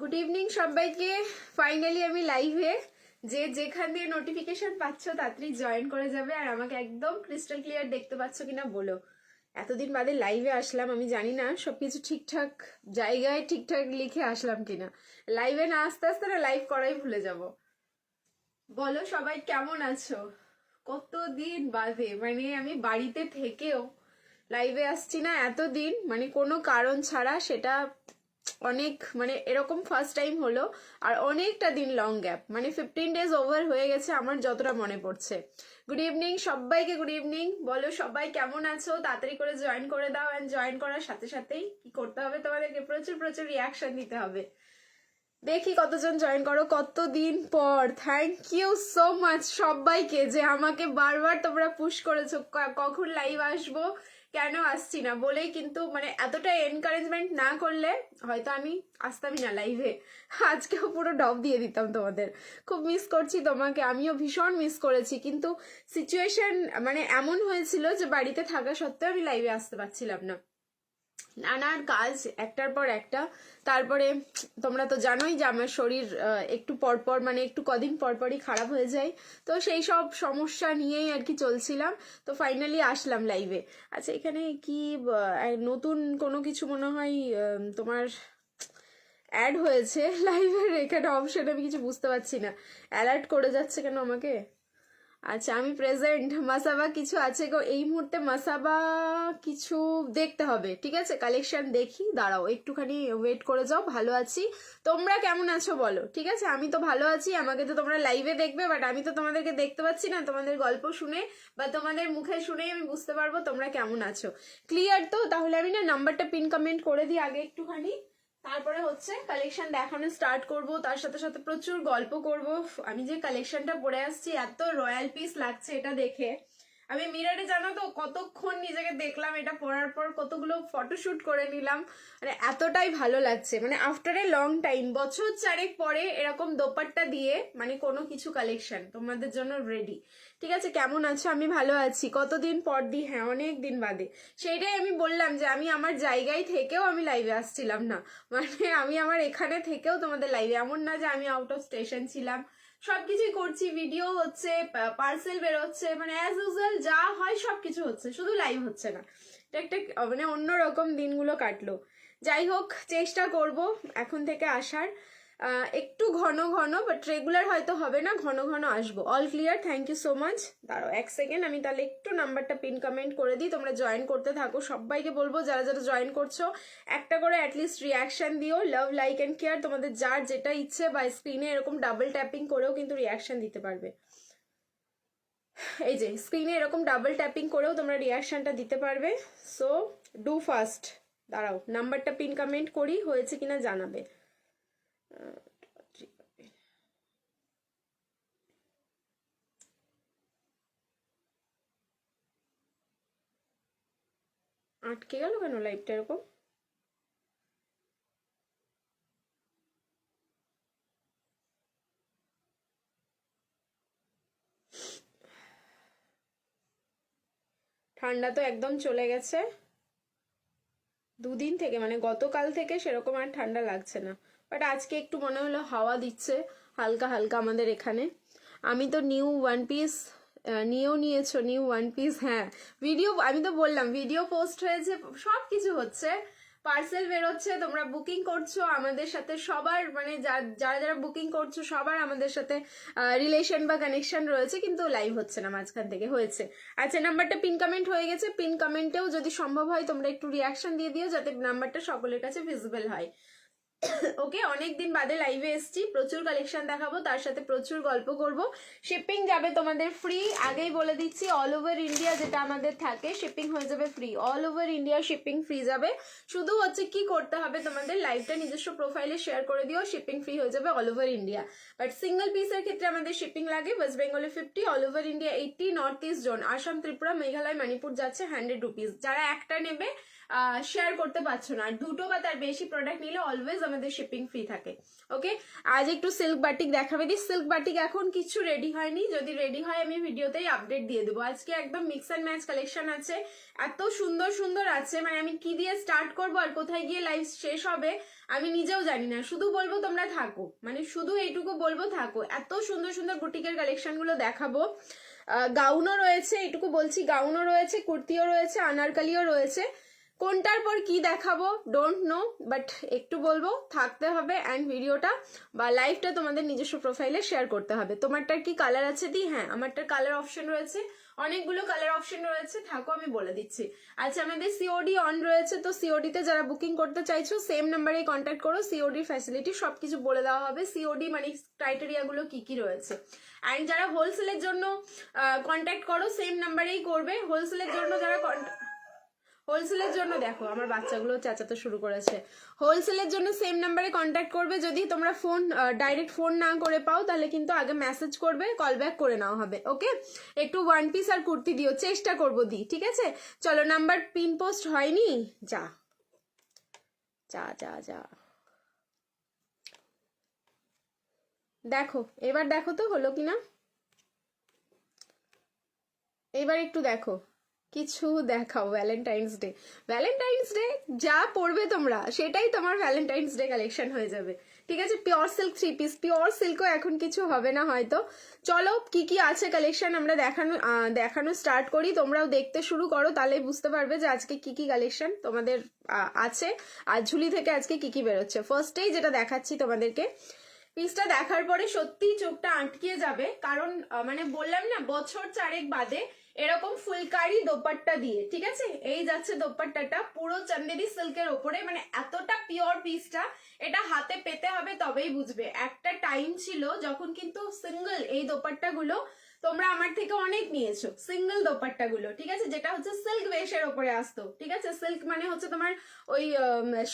Good evening সবাইকে। Finally আমি লাইভে। যে যেখান দিয়ে নোটিফিকেশন পাচ্ছ তাড়াতাড়ি জয়েন করে যাবে। আর আমাকে একদম ক্রিস্টাল ক্লিয়ার দেখতে পাচ্ছ কিনা বলো। এতদিন বাদে লাইভে আসলাম, আমি জানি না সবকিছু ঠিকঠাক জায়গায় ঠিকঠাক লিখে আসলাম কিনা। লাইভে না আসতে আসতে না লাইভ করাই ভুলে যাব। বলো সবাই কেমন আছো? কতদিন বাদে, মানে আমি বাড়িতে থেকেও লাইভে আসছি না এতদিন, মানে কোনো কারণ ছাড়া। সেটা অনেক, মানে এরকম ফার্স্ট টাইম হলো। আর অনেকটা দিন লং গ্যাপ, মানে 15 days ওভার হয়ে গেছে আমার যতটা মনে পড়ছে। গুড ইভিনিং সবাইকে, গুড ইভিনিং। বলো সবাই কেমন আছো? তাড়াতাড়ি করে জয়েন করে দাও। অ্যান্ড জয়েন করার সাথে সাথেই কি করতে হবে তোমাদেরকে? প্রচুর প্রচুর রিয়াকশন দিতে হবে। দেখি কতজন জয়েন করো কতদিন পর। থ্যাংক ইউ সো মাচ সবাইকে যে আমাকে বারবার তোমরা পুশ করেছো কখন লাইভ আসবো, কেন আসছি না বলেই। কিন্তু মানে এতটা এনকারেজমেন্ট না করলে হয়তো আমি আসতামই না লাইভে। আজকেও পুরো ডব দিয়ে দিতাম তোমাদের। খুব মিস করছি তোমাকে, আমিও ভীষণ মিস করেছি। কিন্তু সিচুয়েশন মানে এমন হয়েছিল যে বাড়িতে থাকা সত্ত্বেও আমি লাইভে আসতে পারছিলাম না। নানান কাজ একটার পর একটা। তারপরে তোমরা তো জানোই যে আমার শরীর একটু পরপর, মানে একটু কদিন পরপরই খারাপ হয়ে যায়। তো সেই সব সমস্যা নিয়েই আর কি চলছিলাম। তো ফাইনালি আসলাম লাইভে। আচ্ছা, এখানে কি নতুন কোনো কিছু মনে হয় তোমার অ্যাড হয়েছে লাইভের এখানে অপশন? আমি কিছু বুঝতে পারছি না, অ্যালার্ট করে যাচ্ছে কেন আমাকে? আচ্ছা, আমি প্রেজেন্ট। মাসাবা কিছু আছে গো এই মুহূর্তে? মাসাবা কিছু দেখতে হবে, ঠিক আছে? কালেকশন দেখি, দাঁড়াও একটুখানি ওয়েট করে যাও। ভালো আছি, তোমরা কেমন আছো বলো? ঠিক আছে, আমি তো ভালো আছি। আমাকে তো তোমরা লাইভে দেখবে, বাট আমি তো তোমাদেরকে দেখতে পাচ্ছি না। তোমাদের গল্প শুনে বা তোমাদের মুখে শুনেই আমি বুঝতে পারবো তোমরা কেমন আছো। ক্লিয়ার তো? তাহলে আমি না নাম্বারটা পিন কমেন্ট করে দিই আগে একটুখানি, তারপরে হচ্ছে কালেকশন দেখানো স্টার্ট করব। তার সাথে সাথে প্রচুর গল্প করব। আমি যে কালেকশনটা পরে আসছি এত রয়্যাল পিস লাগছে এটা দেখে। আমি মিররে জানো তো কতক্ষণ নিজেকে দেখলাম, এটা পরার পর কতগুলো ফটোশুট করে নিলাম। মানে এতটাই ভালো লাগছে, মানে আফটার এ লং টাইম, বছর চারেক পরে এরকম দোপাট্টা দিয়ে মানে কোনো কিছু কালেকশন তোমাদের জন্য রেডি। ঠিক আছে, কেমন আছো? আমি ভালো আছি। কতদিন পর দি, হ্যাঁ অনেক দিন বাদে। সেইটাই আমি বললাম যে আমি আমার জায়গায় থেকেও আমি লাইভে আসছিলাম না। মানে আমি আমার এখানে থেকেও তোমাদের লাইভে, এমন না যে আমি আউট অফ স্টেশন ছিলাম। সবকিছুই করছি, ভিডিও হচ্ছে, পার্সেল বেরোচ্ছে, মানে অ্যাজ ইউজুয়াল যা হয় সবকিছু হচ্ছে, শুধু লাইভ হচ্ছে না। এটা একটা মানে অন্যরকম দিনগুলো কাটলো। যাই হোক, চেষ্টা করব এখন থেকে আসার একটু ঘন ঘন, বাট রেগুলার হয়তো হবে না, ঘন ঘন আসবো। All clear, thank you so much. দাঁড়াও এক সেকেন্ড, আমি তাহলে একটু নাম্বারটা পিন কমেন্ট করে দিই, তোমরা জয়েন করতে থাকো। সবাইকে বলবো যারা যারা জয়েন করছো একটা করে অ্যাটলিস্ট রিয়াকশন দিও। লাভ, লাইক অ্যান্ড কেয়ার তোমাদের যার যেটা ইচ্ছে, বা স্ক্রিনে এরকম ডাবল ট্যাপিং করেও কিন্তু রিয়াকশন দিতে পারবে। এই যে স্ক্রিনে এরকম ডাবল ট্যাপিং করেও তোমরা রিয়াকশনটা দিতে পারবে। So do fast. দাঁড়াও নাম্বারটা পিন কমেন্ট করি, হয়েছে কিনা জানাবে। আটকে গেল কেন লাইভটা এরকম? ঠান্ডা তো একদম চলে গেছে দুদিন থেকে, মানে গতকাল থেকে সেরকম আর ঠান্ডা লাগছে না। বাট আজকে একটু মনে হলো হাওয়া দিচ্ছে হালকা হালকা আমাদের এখানে। আমি তো নিউ ওয়ান পিস নিয়েও নিয়েছো? নিউ ওয়ান পিস, হ্যাঁ। ভিডিও, আমি তো বললাম ভিডিও পোস্ট হয়েছে, সব কিছু হচ্ছে, পার্সেল বেরোচ্ছে, তোমরা বুকিং করছো আমাদের সাথে। সবার মানে যারা যারা বুকিং করছো সবার আমাদের সাথে রিলেশন বা কানেকশন রয়েছে, কিন্তু লাইভ হচ্ছে না মাঝখান থেকে। হয়েছে। আচ্ছা, নাম্বারটা পিন কমেন্ট হয়ে গেছে। পিন কমেন্টেও যদি সম্ভব হয় তোমরা একটু রিয়াকশন দিয়ে দিও, যাতে নাম্বারটা সকলের কাছে ভিজিবল হয়। ওকে, অনেকদিন বাদে লাইভে এসছি, প্রচুর কালেকশন দেখাবো, তার সাথে প্রচুর গল্প করব। শিপিং যাবে তোমাদের ফ্রি, আগেই বলে দিচ্ছি। অল ওভার ইন্ডিয়া যেটা আমাদের থাকে, শিপিং হয়ে যাবে free. All over India shipping free যাবে। শুধু হচ্ছে কি করতে হবে, তোমাদের লাইভটা নিজস্ব প্রোফাইলে শেয়ার করে দিও, শিপিং ফ্রি হয়ে যাবে all over India. But single পিসের ক্ষেত্রে আমাদের শিপিং লাগে। ওয়েস্ট বেঙ্গলে 50, all over India 80, north east zone Assam, Tripura, Meghalaya, Manipur যাচ্ছে 100 রুপিস। যারা একটা নেবে শেয়ার করতে পারছো না, আর দুটো বা তার বেশি প্রোডাক্ট নিলে অলওয়েজ আমাদের শিপিং ফ্রি থাকে। ওকে, আজ একটু সিল্ক বাটিক দেখাবে দিই। সিল্ক বাটিক এখন কিছু রেডি হয়নি, যদি রেডি হয় আমি ভিডিওতেই আপডেট দিয়ে দেবো। আজকে একদম মিক্স অ্যান্ড ম্যাচ কালেকশন আছে, এত সুন্দর সুন্দর আছে, মানে আমি কি দিয়ে স্টার্ট করবো আর কোথায় গিয়ে লাইভ শেষ হবে আমি নিজেও জানি না। শুধু বলবো তোমরা থাকো, মানে শুধু এইটুকু বলবো থাকো, এত সুন্দর সুন্দর বুটিকের কালেকশন গুলো দেখাবো। গাউনও রয়েছে, এইটুকু বলছি, গাউনও রয়েছে, কুর্তিও রয়েছে, আনারকালিও রয়েছে। কোনটার পর কি দেখাবো ডোন্ট নো, বাট একটু বলবো থাকতে হবে। অ্যান্ড ভিডিওটা বা লাইভটা তোমাদের নিজস্ব প্রোফাইলে শেয়ার করতে হবে। তোমারটার কি কালার আছে দি? হ্যাঁ, আমারটার কালার অপশন রয়েছে, অনেকগুলো কালার অপশন রয়েছে, থাকো আমি বলে দিচ্ছি। আচ্ছা, আমাদের সিওডি অন রয়েছে, তো সিওডিতে যারা বুকিং করতে চাইছো সেম নাম্বারে কন্ট্যাক্ট করো। সিওডির ফ্যাসিলিটি সবকিছু বলে দেওয়া হবে, সিওডি মানে ক্রাইটেরিয়া গুলো কি কি রয়েছে। অ্যান্ড যারা হোলসেলের জন্য কন্ট্যাক্ট করো সেম নাম্বারেই করবে। হোলসেলের জন্য যারা হোলসেলের জন্য দেখো আমার বাচ্চাগুলো চেঁচাতে শুরু করেছে। হোলসেলের জন্য সেম নাম্বারে কন্ট্যাক্ট করবে। যদি তোমরা ফোন ডাইরেক্ট ফোন না করে পাও তাহলে কিন্তু আগে মেসেজ করবে, কল ব্যাক করে নেওয়া হবে। ওকে, একটু ওয়ান পিস আর কুর্তি দিও, চেষ্টা করবো দি, ঠিক আছে? চলো, নাম্বার পিন পোস্ট হয়নি, যা যা যা যা দেখো, এবার দেখো তো হলো কিনা, এবার একটু দেখো, কিছু দেখাও। ভ্যালেন্টাইন্স ডে, ভ্যালেন্টাইন্স ডে যা পড়বে তোমরা সেটাই তোমার ভ্যালেন্টাইন্স ডে কালেকশন হয়ে যাবে, ঠিক আছে? Pure silk three piece, pure সিল্কও এখন কিছু হবে না হয়তো। চলো, কি কি আছে কালেকশন আমরা দেখানো স্টার্ট করি। তোমরাও দেখতে শুরু করো, তাহলেই বুঝতে পারবে যে আজকে কি কি কালেকশন তোমাদের আছে, আর ঝুলি থেকে আজকে কি কি বেরোচ্ছে। ফার্স্টেই যেটা দেখাচ্ছি তোমাদেরকে, পিসটা দেখার পরে সত্যি চোখটা আটকিয়ে যাবে, কারণ মানে বললাম না, বছর চারেক বাদে এরকম ফুলকারি দোপাট্টা দিয়ে, ঠিক আছে? এই যাচ্ছে দোপাট্টাটা পুরো চান্দেরি সিল্কের ওপরে, মানে এতটা পিওর পিসটা, এটা হাতে পেতে হবে তবেই বুঝবে। একটা টাইম ছিল যখন কিন্তু সিঙ্গেল এই দোপাট্টা গুলো তোমরা আমার থেকে অনেক নিয়েছো, সিঙ্গেল দোপাট্টা গুলো, ঠিক আছে? যেটা হচ্ছে সিল্ক বেশের ওপরে আসতো, ঠিক আছে? সিল্ক মানে হচ্ছে তোমার ওই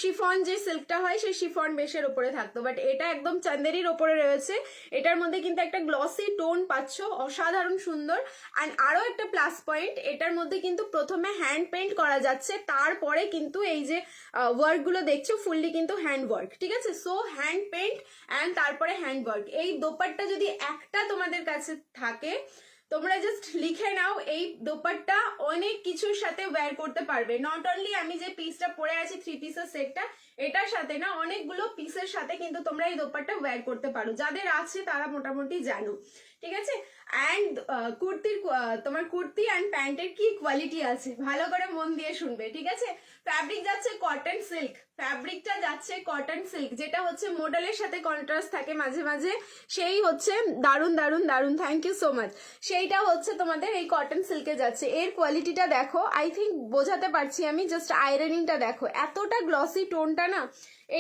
শিফন, যে সিল্কটা হয় সেই শিফন বেশের ওপরে থাকতো, বাট এটা একদম চান্দেরির ওপরে রয়েছে। এটার মধ্যে কিন্তু একটা গ্লসি টোন পাচ্ছ, অসাধারণ সুন্দর। অ্যান্ড আরো একটা প্লাস পয়েন্ট, এটার মধ্যে কিন্তু প্রথমে হ্যান্ড পেইন্ট করা যাচ্ছে, তারপরে কিন্তু এই যে ওয়ার্ক গুলো দেখছো ফুললি কিন্তু হ্যান্ড ওয়ার্ক, ঠিক আছে? সো হ্যান্ড পেইন্ট অ্যান্ড তারপরে হ্যান্ড ওয়ার্ক। এই দোপাট্টা যদি একটা তোমাদের কাছে থাকে, তোমরা জাস্ট লিখে নাও, এই দোপাট্টা অনেক কিছুর সাথে ওয়্যার করতে পারবে। নট অনলি আমি যে পিসটা পরে আছি থ্রি পিসের সেটটা, এটার সাথে না, অনেকগুলো পিসের সাথে কিন্তু তোমরা এই দোপাট্টা ওয়্যার করতে পারো। যাদের আছে তারা মোটামুটি জানো, ঠিক আছে? অ্যান্ড কুর্তির তোমার কুর্তি অ্যান্ড প্যান্টের কি কোয়ালিটি আছে ভালো করে মন দিয়ে শুনবে, ঠিক আছে? ফ্যাব্রিক যাচ্ছে কটন সিল্ক, ফ্যাব্রিকটা যাচ্ছে কটন সিল্ক, যেটা হচ্ছে মডেলের সাথে কন্ট্রাস্ট থাকে মাঝে মাঝে, সেই হচ্ছে দারুন দারুন দারুন, থ্যাংক ইউ সো মাচ। সেইটা হচ্ছে তোমাদের এই কটন সিল্কে যাচ্ছে। এর কোয়ালিটিটা দেখো, আই থিঙ্ক বোঝাতে পারছি আমি, জাস্ট আয়রনিংটা দেখো, এতটা গ্লসি টোনটা না,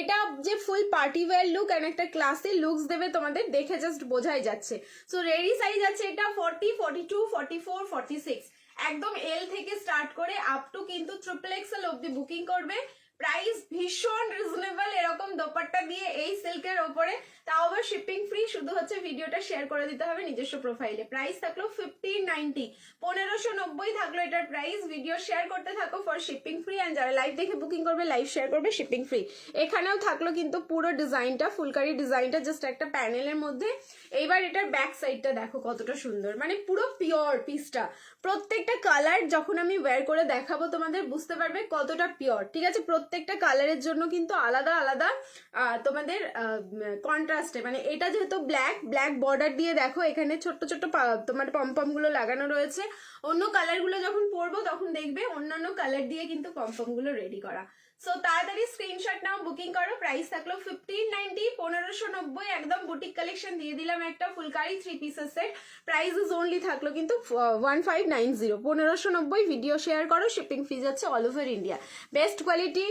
এটা যে ফুল পার্টি ওয়্যার লুক অ্যান্ড একটা ক্লাসি লুকস দেবে তোমাদের, দেখে জাস্ট বোঝাই যাচ্ছে। সো রেডি সাইজ আছে এটা 40, 42, 44, 46, একদম এল থেকে স্টার্ট করে আপ টু কিন্তু ট্রিপল এক্সেল অব্দি বুকিং করবে। প্রাইস ভীষণ রিজনেবল, এরকম দোপাট্টা দিয়ে এই সিল্কের ওপরে, তাও আবার শিপিং ফ্রি। শুধু হচ্ছে ভিডিওটা শেয়ার করে দিতে হবে নিজস্ব প্রোফাইলে। প্রাইস থাকলো 1590, 1590 থাকলো এটার প্রাইস। ভিডিও শেয়ার করতে থাকো ফর শিপিং ফ্রি, অ্যান্ড যারা লাইভ দেখে বুকিং করবে লাইভ শেয়ার করবে শিপিং ফ্রি। এখানেও থাকলো কিন্তু পুরো ডিজাইনটা, ফুলকারি ডিজাইনটা জাস্ট একটা প্যানেলের মধ্যে। এইবার এটার ব্যাক সাইডটা দেখো কতটা সুন্দর, মানে পুরো পিওর পিসটা। প্রত্যেকটা কালার যখন আমি ওয়্যার করে দেখাবো তোমাদের বুঝতে পারবে কতটা পিওর, ঠিক আছে? প্রত্যেকটা কালারের জন্য কিন্তু আলাদা আলাদা তোমাদের কন্ট্রাস্টে, মানে এটা যেহেতু ব্ল্যাক, ব্ল্যাক বর্ডার দিয়ে দেখো এখানে ছোট্ট ছোট্ট তোমার পমপম গুলো লাগানো রয়েছে। অন্য কালার গুলো যখন পরবো তখন দেখবে অন্যান্য কালার দিয়ে কিন্তু পমপম গুলো রেডি করা। সো তাড়াতাড়ি স্ক্রিনশট নাও, বুকিং করো। প্রাইস থাকলো 1590, 1590, একদম বুটিক কালেকশন দিয়ে দিলাম একটা ফুলকারি থ্রি পিসের সেট। প্রাইস ইজ অনলি থাকলো কিন্তু 1590, 1590। ভিডিও শেয়ার করো, শিপিং ফি যাচ্ছে all over India. Best quality,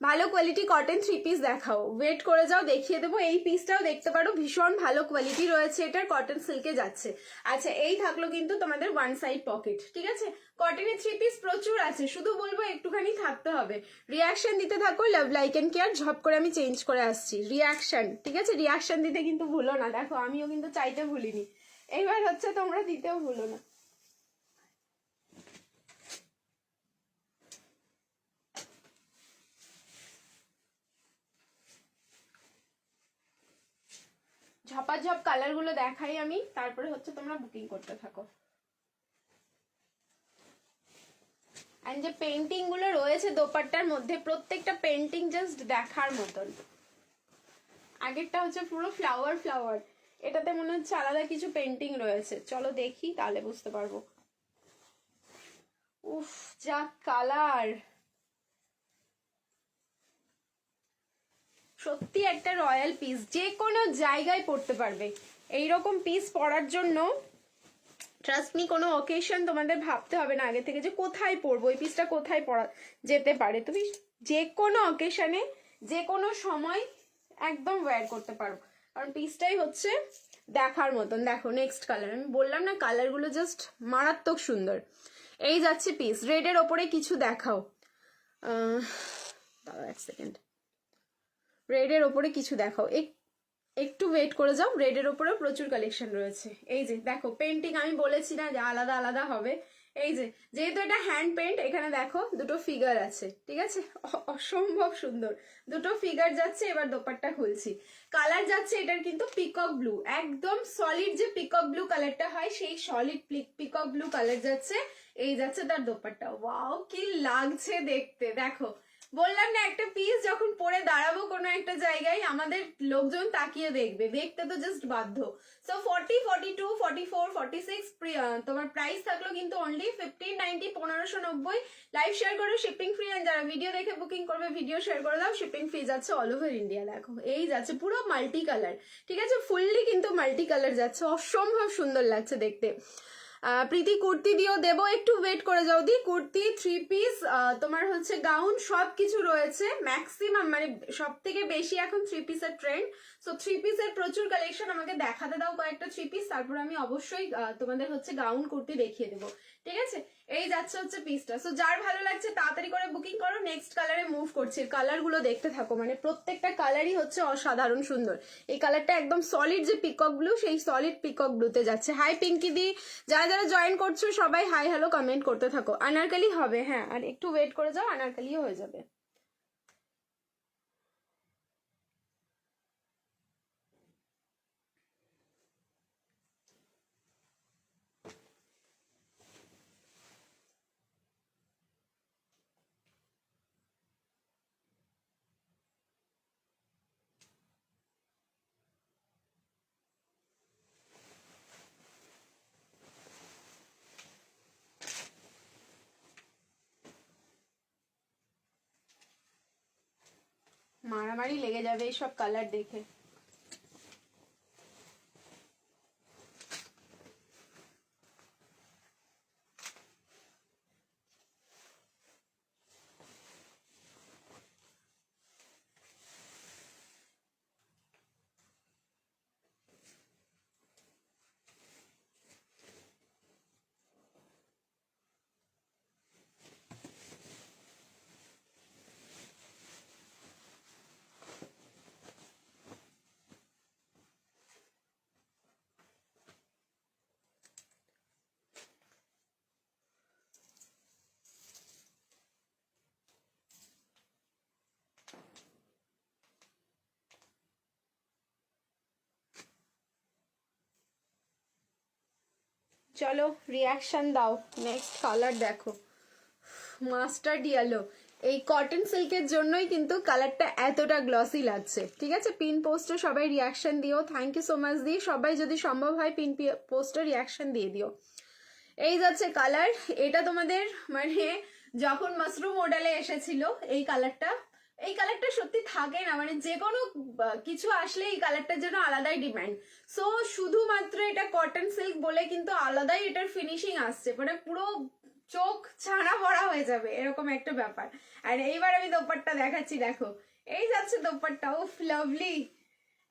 ভালো কোয়ালিটি কটন থ্রি পিস দেখাও, ওয়েট করে যাও, দেখিয়ে দেবো। এই পিসটাও দেখতে পারো, ভীষণ ভালো কোয়ালিটি রয়েছে এটার, কটন সিল্কে যাচ্ছে। আচ্ছা, এই থাকলো কিন্তু তোমাদের ওয়ান সাইড পকেট, ঠিক আছে? কটনের থ্রি পিস প্রচুর আছে, শুধু বলবো একটুখানি থাকতে হবে। রিয়াকশন দিতে থাকো, লাভ লাইক এন্ড কেয়ার, ঝপ করে আমি চেঞ্জ করে আসছি। রিয়াকশন, ঠিক আছে? রিয়াকশন দিতে কিন্তু ভুলো না, দেখো আমিও কিন্তু চাইতে ভুলিনি, এইবার হচ্ছে তোমরা দিতেও ভুলো না। ঝপাঝপ কালারগুলো দেখাই আমি, তারপরে হচ্ছে তোমরা বুকিং করতে থাকো। এন্ড যে পেন্টিং গুলো রয়েছে দোপাট্টার মধ্যে, প্রত্যেকটা পেন্টিং জাস্ট দেখার মতন। আগেরটা হচ্ছে পুরো ফ্লাওয়ার ফ্লাওয়ার, এটাতে মনে হচ্ছে আলাদা কিছু পেন্টিং রয়েছে। চলো দেখি, তাহলে বুঝতে পারবো। উফ, যা কালার, সত্যি একটা রয়্যাল পিস, যে কোনো জায়গায় পরতে পারবে। এইরকম পিস পরার জন্য ট্রাস্ট মি কোনো অকেশন তোমাদের ভাবতে হবে না আগে থেকে যে কোথায় পরবো, এই পিসটা কোথায় পরা যেতে পারে। তুমি যে কোনো অকেশনে যে কোনো সময় একদম ওয়্যার করতে পারো, কারণ পিসটাই হচ্ছে দেখার মতন। দেখো নেক্সট কালার, আমি বললাম না কালারগুলো জাস্ট মারাত্মক সুন্দর। এই যাচ্ছে পিস, রেডের ওপরে কিছু দেখাও। দাঁড়াও এক সেকেন্ড, রেডের ওপরে কিছু দেখাও, একটু ওয়েট করে যাও। রেডের ওপরেও প্রচুর কালেকশন রয়েছে। এই যে দেখো পেন্টিং, আমি বলেছি না যে আলাদা আলাদা হবে। এই যে যেহেতু এটা হ্যান্ড পেন্ট, এখানে দেখো দুটো ফিগার আছে, ঠিক আছে, অসম্ভব সুন্দর দুটো ফিগার যাচ্ছে। এবার দোপাট্টা খুলছি, কালার যাচ্ছে এটার কিন্তু পিকক ব্লু, একদম সলিড যে পিকক ব্লু কালারটা হয় সেই সলিড পিকক ব্লু কালার যাচ্ছে। এই যাচ্ছে তার দোপাট্টা, ওয়াও কি লাগছে দেখতে। দেখো বললাম না, একটা পিস যখন পরে দাঁড়াবো কোনো একটা জায়গায়, আমাদের লোকজন তাকিয়ে দেখবে, দেখতে তো জাস্ট বাধ্য। সো 40, 42, 44, 46 তোমার প্রাইস থাকলো কিন্তু অনলি 1590, 1590। লাইভ শেয়ার করো, শিপিং ফ্রি। এন্ড যারা ভিডিও দেখে বুকিং করবে ভিডিও শেয়ার করে দাও, শিপিং ফ্রি যাচ্ছে অল ওভার ইন্ডিয়া। দেখো এই যাচ্ছে পুরো মাল্টি কালার, ঠিক আছে, ফুললি কিন্তু মাল্টি কালার যাচ্ছে, অসম্ভব সুন্দর লাগছে দেখতে। প্রীতি কুর্তি দিয়েও দেবো, একটু ওয়েট করে যাও দি। কুর্তি, থ্রি পিস, তোমার হচ্ছে গাউন, সব কিছু রয়েছে ম্যাক্সিমাম, মানে সব থেকে বেশি এখন থ্রি পিসের ট্রেন্ড। সো থ্রি পিসের প্রচুর কালেকশন, আমাকে দেখাতে দাও কয়েকটা থ্রি পিস, তারপর আমি অবশ্যই তোমাদের হচ্ছে গাউন কুর্তি দেখিয়ে দেবো, ঠিক আছে। এই যাচ্ছে হচ্ছে পিসটা। সো যার ভালো লাগছে তাড়াতাড়ি করে বুকিং করো। নেক্সট কালারে মুভ করছি, কালার গুলো দেখতে থাকো, মানে প্রত্যেকটা কালারই হচ্ছে অসাধারণ সুন্দর। এই কালারটা একদম সলিড যে পিকক ব্লু, সেই সলিড পিকক ব্লুতে যাচ্ছে। হাই পিঙ্কি দি, যারা যারা জয়েন করছো সবাই হাই হ্যালো কমেন্ট করতে থাকো। আনারকালি হবে, হ্যাঁ, আর একটু ওয়েট করে যাও, আনারকালিও হয়ে যাবে। মারামারি লেগে যাবে এইসব কালার দেখে। চলো রিয়াকশন দাও। নেক্সট কালার দেখো, মাস্টার্ড ইয়েলো। এই কটন সিল্কের জন্যই কিন্তু কালারটা এতটা গ্লসি লাগছে, ঠিক আছে। পিন পোস্টে সবাই রিয়াকশন দিও, থ্যাংক ইউ সো মাচ দি। সবাই যদি সম্ভব হয় পিন পোস্টে রিয়াকশন দিয়ে দিও। এই যাচ্ছে কালার, এটা তোমাদের মানে যখন মাশরুম মডেলে এসেছিল এই কালারটা, এই কালারটা সত্যি থাকে না, মানে যে কোনো কিছু আসলে এই কালারটার জন্য আলাদাই ডিমান্ড। সো শুধুমাত্র এটা কটন সিল্ক বলে কিন্তু আলাদাই এটার ফিনিশিং আসছে, মানে পুরো চোখ ছানা ভরা হয়ে যাবে এরকম একটা ব্যাপার। আর এইবার আমি দোপাট্টা দেখাচ্ছি, দেখো এই যাচ্ছে দোপাট্টা, উফ লাভলি।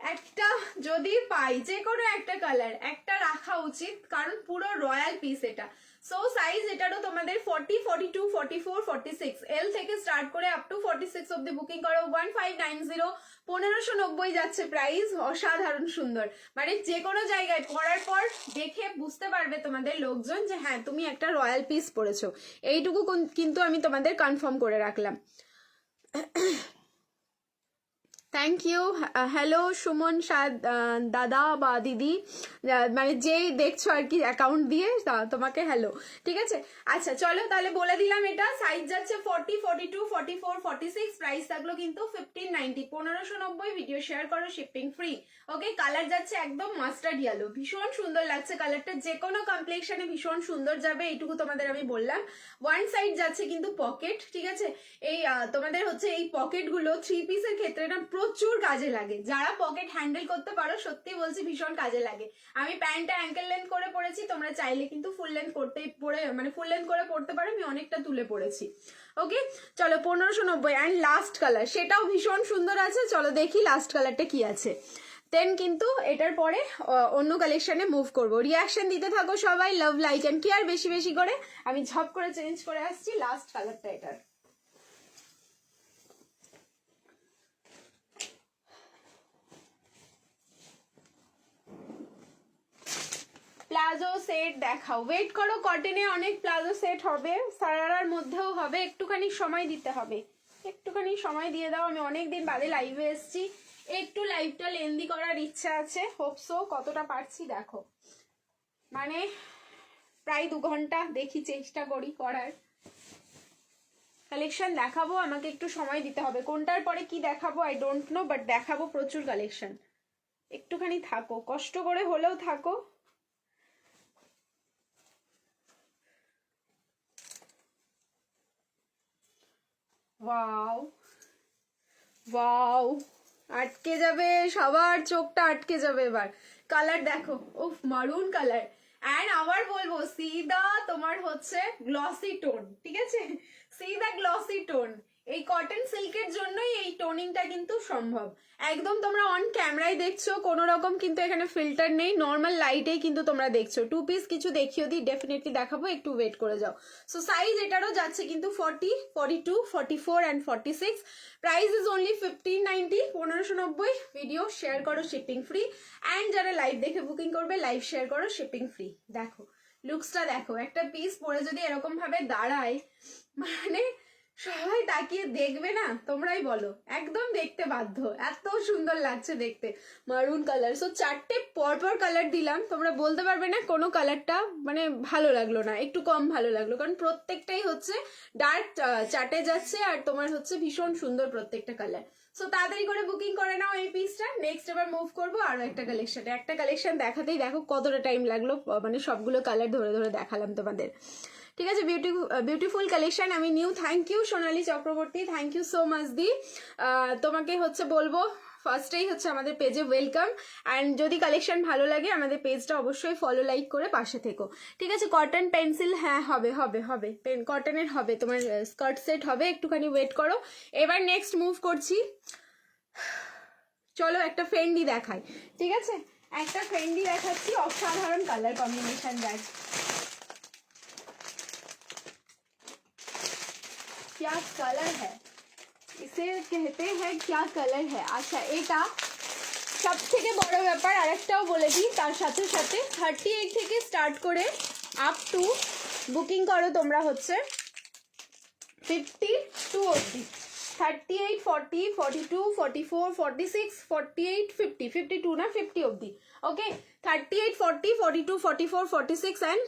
একটা যদি পাই যে কোনো একটা কালার একটা রাখা উচিত, কারণ পুরো রয়্যাল পিস এটা। সো সাইজ এটারও তোমাদের 40, 42, 44, 46 এল থেকে স্টার্ট করে আপ টু 46 অব্দি বুকিং করো। 1590, 1590 যাচ্ছে প্রাইস, অসাধারণ সুন্দর। মানে যে কোনো জায়গায় পরার পর দেখে বুঝতে পারবে তোমাদের লোকজন যে হ্যাঁ তুমি একটা রয়্যাল পিস পরেছো, এইটুকু কিন্তু আমি তোমাদের কনফার্ম করে রাখলাম। Thank you. হ্যালো সুমন দাদা বা দিদি, মানে যেই দেখছো আর কি অ্যাকাউন্ট দিয়ে, তোমাকে হ্যালো। ঠিক আছে, আচ্ছা চলো তাহলে বলে দিলাম। এটা সাইজ যাচ্ছে 40, 42, 44, 46, প্রাইস থাকলো কিন্তু 1590, 1590। ভিডিও শেয়ার করো, শিপিং ফ্রি। ওকে, কালার যাচ্ছে একদম মাস্টার্ড ইয়েলো, ভীষণ সুন্দর লাগছে কালারটা, যে কোনো কমপ্লেক্সনে ভীষণ সুন্দর যাবে, এইটুকু তোমাদের আমি বললাম। ওয়ান সাইড যাচ্ছে কিন্তু পকেট, ঠিক আছে। এই তোমাদের হচ্ছে এই পকেট গুলো 3 পিসের ক্ষেত্রে না প্রচুর কাজে লাগে, যারা পকেট হ্যান্ডেল করতে পারো সত্যি বলছি ভীষণ কাজে লাগে। আমি প্যান্টটা অ্যাঙ্কেল লেন্থ করে পরেছি, তোমরা চাইলে কিন্তু ফুল লেন্থ করতেই পরে, মানে ফুল লেন্থ করে পড়তে পারো, আমি অনেকটা তুলে পড়েছি। ওকে চলো 1590। অ্যান্ড লাস্ট কালার, সেটাও ভীষণ সুন্দর আছে, চলো দেখি লাস্ট কালারটা কি আছে। দেন কিন্তু এটার পরে অন্য কালেকশনে মুভ করবো। রিয়াকশন দিতে থাকো সবাই, লাভ লাইক অ্যান্ড কেয়ার বেশি বেশি করে। আমি ঝপ করে চেঞ্জ করে আসছি লাস্ট কালারটা এটার। প্লাজো সেট দেখাও, ওয়েট করো, কটনে অনেক প্লাজো সেট হবে, সারারার মধ্যেও হবে, একটুখানি সময় দিতে হবে, একটুখানি সময় দিয়ে দাও। আমি অনেকদিন বাদে লাইভে এসেছি, একটু লাইভটা লেন্দি করার ইচ্ছা আছে, হোপসো কতটা পারছি দেখো, মানে প্রায় 2 ঘন্টা দেখি, চেষ্টা করি করার। কালেকশন দেখাবো, আমাকে একটু সময় দিতে হবে, কোনটার পরে কি দেখাবো আই ডোন্ট নো, বাট দেখাবো প্রচুর কালেকশন। একটুখানি থাকো, কষ্ট করে হলেও থাকো। ওয়াও ওয়াও, আটকে যাবে, সবার চোখটা আটকে যাবে এবার। কালার দেখো, উফ মারুন কালার। অ্যান্ড আবার বলবো সিদা তোমার হচ্ছে গ্লসি টোন, ঠিক আছে, সিদা গ্লসি টোন। এই কটন সিল্কের জন্যই এই টোনিংটা কিন্তু সম্ভব। একদম তোমরা অন ক্যামেরায় দেখছো, কোনো রকম কিন্তু এখানে ফিল্টার নেই, নর্মাল লাইটেই কিন্তু তোমরা দেখছো। 2 পিস কিছু দেখিও দিই, ডেফিনেটলি দেখাবো, একটু ওয়েট করে যাও। সো সাইজ এটারও যাচ্ছে কিন্তু 40, 42, 44 and 46। Price is only 1590, 1590। Video share করো, শিপিং ফ্রি। অ্যান্ড যারা লাইভ দেখে বুকিং করবে, লাইভ শেয়ার করো, শিপিং ফ্রি। দেখো লুকসটা দেখো, একটা পিস পরে যদি এরকম ভাবে দাঁড়ায়, মানে সবাই তাকিয়ে দেখবে না, তোমরাই বলো, একদম দেখতে বাধ্য, এত সুন্দর লাগছে দেখতে। মারুন কালার, সো 4টে পরপর কালার দিলাম, তোমরা বলতে পারবে না কোনো কালারটা মানে ভালো লাগলো না, একটু কম ভালো লাগলো, কারণ প্রত্যেকটাই হচ্ছে ডার্ক চাটে যাচ্ছে, আর তোমার হচ্ছে ভীষণ সুন্দর প্রত্যেকটা কালার। সো তাড়াতাড়ি করে বুকিং করে নাও এই পিসটা। নেক্সট এবার মুভ করবো আরো একটা কালেকশনে। একটা কালেকশন দেখাতেই দেখো কতটা টাইম লাগলো, মানে সবগুলো কালার ধরে ধরে দেখালাম তোমাদের। ঠিক আছে, বিউটিফুল কালেকশন। আমি new, thank you Sonali Chakraborty, thank you so much দি। তোমাকে হচ্ছে বলবো ফার্স্টেই হচ্ছে আমাদের পেজে ওয়েলকাম। অ্যান্ড যদি কালেকশন ভালো লাগে আমাদের পেজটা অবশ্যই ফলো লাইক করে পাশে থেকো, ঠিক আছে। কটন পেন্সিল, হ্যাঁ হবে হবে হবে, কটনের হবে, তোমার স্কার্ট সেট হবে, একটুখানি ওয়েট করো। এবার নেক্সট মুভ করছি, চলো একটা ফেন্ডি দেখাই, ঠিক আছে, একটা ফেন্ডি দেখাচ্ছি, অসাধারণ কালার কম্বিনেশন দেখ, क्या कलर है, इसे कहते हैं क्या कलर है। আচ্ছা এটা সব থেকে বড় ব্যাপার, আরেকটাও বলে দিই তার সাথে সাথে, 38 থেকে স্টার্ট করে আপ টু বুকিং করো তোমরা হচ্ছে 52 অবধি, 38, 40, 42, 44, 46, 48, 50, 52 না 50 অবধি। ওকে, 38, 40, 42, 44, 46 অ্যান্ড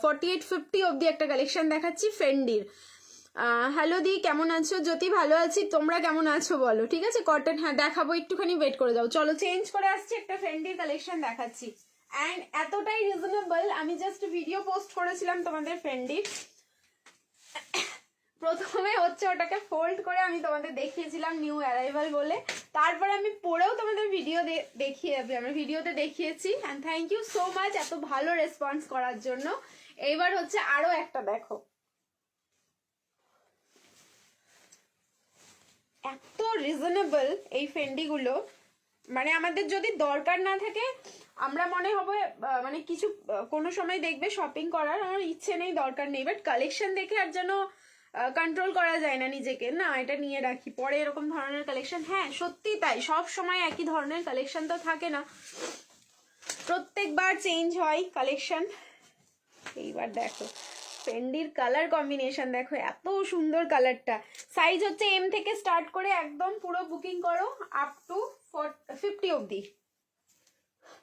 48, 50 অবধি একটা কালেকশন দেখাচ্ছি ফেন্ডির। হ্যালো দি, কেমন আছো? জ্যোতি, ভালো আছি, তোমরা কেমন আছো বলো, ঠিক আছে। কটন, হ্যাঁ দেখাবো, একটুখানি ওয়েট করে যাও। চলো চেঞ্জ করে আসছি, একটা ফেন্ডির কালেকশন দেখাচ্ছি। অ্যান্ড এতটাই রিজনেবল, আমি জাস্ট ভিডিও পোস্ট করেছিলাম তোমাদের ফেন্ডির, প্রথমে হচ্ছে ওটাকে ফোল্ড করে আমি তোমাদের দেখিয়েছিলাম নিউ অ্যারাইভাল বলে, তারপরে আমি পরেও তোমাদের ভিডিওতে দেখিয়েছি। And thank you so much এত ভালো রেসপন্স করার জন্য। এইবার হচ্ছে আরো একটা দেখো, এত রিজনেবল এই ফেন্ডিগুলো, মানে আমাদের যদি দরকার না থাকে, আমরা মনে হবে মানে কিছু কোনো সময় দেখবে শপিং করার আমার ইচ্ছে নেই, দরকার নেই, বাট কালেকশন দেখে আর যেন কন্ট্রোল করা যায় না নিজেকে, না এটা নিয়ে রাখি পরে এরকম ধরনের কালেকশন। হ্যাঁ সত্যি তাই, সব সময় একই ধরনের কালেকশন তো থাকে না, প্রত্যেকবার চেঞ্জ হয় কালেকশন। এইবার দেখো ফেন্ডির কালার কম্বিনেশন দেখো, এত সুন্দর কালারটা। সাইজ হচ্ছে এম থেকে স্টার্ট করে একদম পুরো বুকিং করো আপ টু 50 অবধি।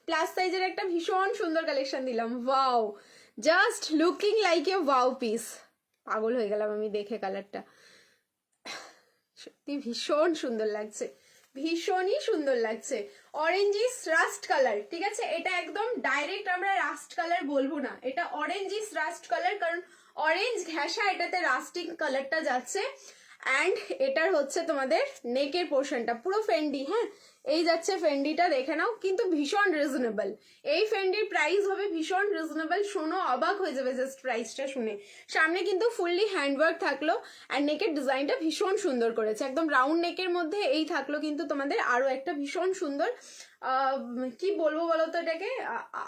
প্লাস সাইজের একটা ভীষণ সুন্দর কালেকশন দিলাম। Wow, just looking like a wow piece. পাগল হয়ে গেলাম আমি দেখে কালারটা, সত্যি ভীষণ সুন্দর লাগছে, ভীষণই সুন্দর লাগছে। অরেঞ্জিস রাস্ট কালার, ঠিক আছে, এটা একদম ডাইরেক্ট আমরা রাস্ট কালার বলবো না, এটা অরেঞ্জিস রাস্ট কালার, কারণ অরেঞ্জ ঘেঁষা এটাতে রাস্টিং কালারটা যাচ্ছে। অ্যান্ড এটার হচ্ছে তোমাদের নেকের পোর্শনটা পুরো ফেন্ডি, হ্যাঁ এই যাচ্ছে ফেন্ডিটা, দেখে নাও, কিন্তু ভীষণ রিজনেবল। এই ফেন্ডির প্রাইস হবে ভীষণ রিজনেবল, শোনো অবাক হয়ে যাবে জাস্ট প্রাইসটা শুনে। সামনে কিন্তু ফুললি হ্যান্ডওয়ার্ক থাকলো, আর নেকের ডিজাইনটা ভীষণ সুন্দর করেছে, একদম রাউন্ড নেকের মধ্যে এই থাকলো কিন্তু তোমাদের আরো একটা ভীষণ সুন্দর কি বলবো বলো তো এটাকে,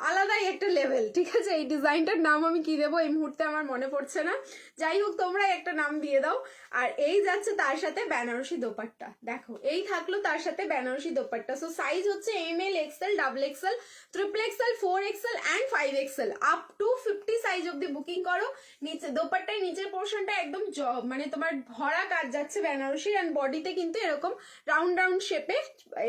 আলাদাই একটা লেভেল, ঠিক আছে। এই ডিজাইনটার নাম আমি কি দেবো এই মুহূর্তে আমার মনে পড়ছে না, যাই হোক তোমরা একটা নাম দিয়ে দাও। আর এই যাচ্ছে তার সাথে বেনারসি দোপাট্টা, দেখো এই থাকলো তার সাথে বেনারসি দোপাট্টা। সো সাইজ হচ্ছে M L, XL, double XL, triple XL, 4XL and 5XL, up to 50 size অব্দি বুকিং করো। নিচে দোপাট্টায় নিচের পোর্শনটা একদম মানে তোমার ভরা কাজ যাচ্ছে বেনারসির, অ্যান্ড বডিতে কিন্তু এরকম রাউন্ড রাউন্ড শেপে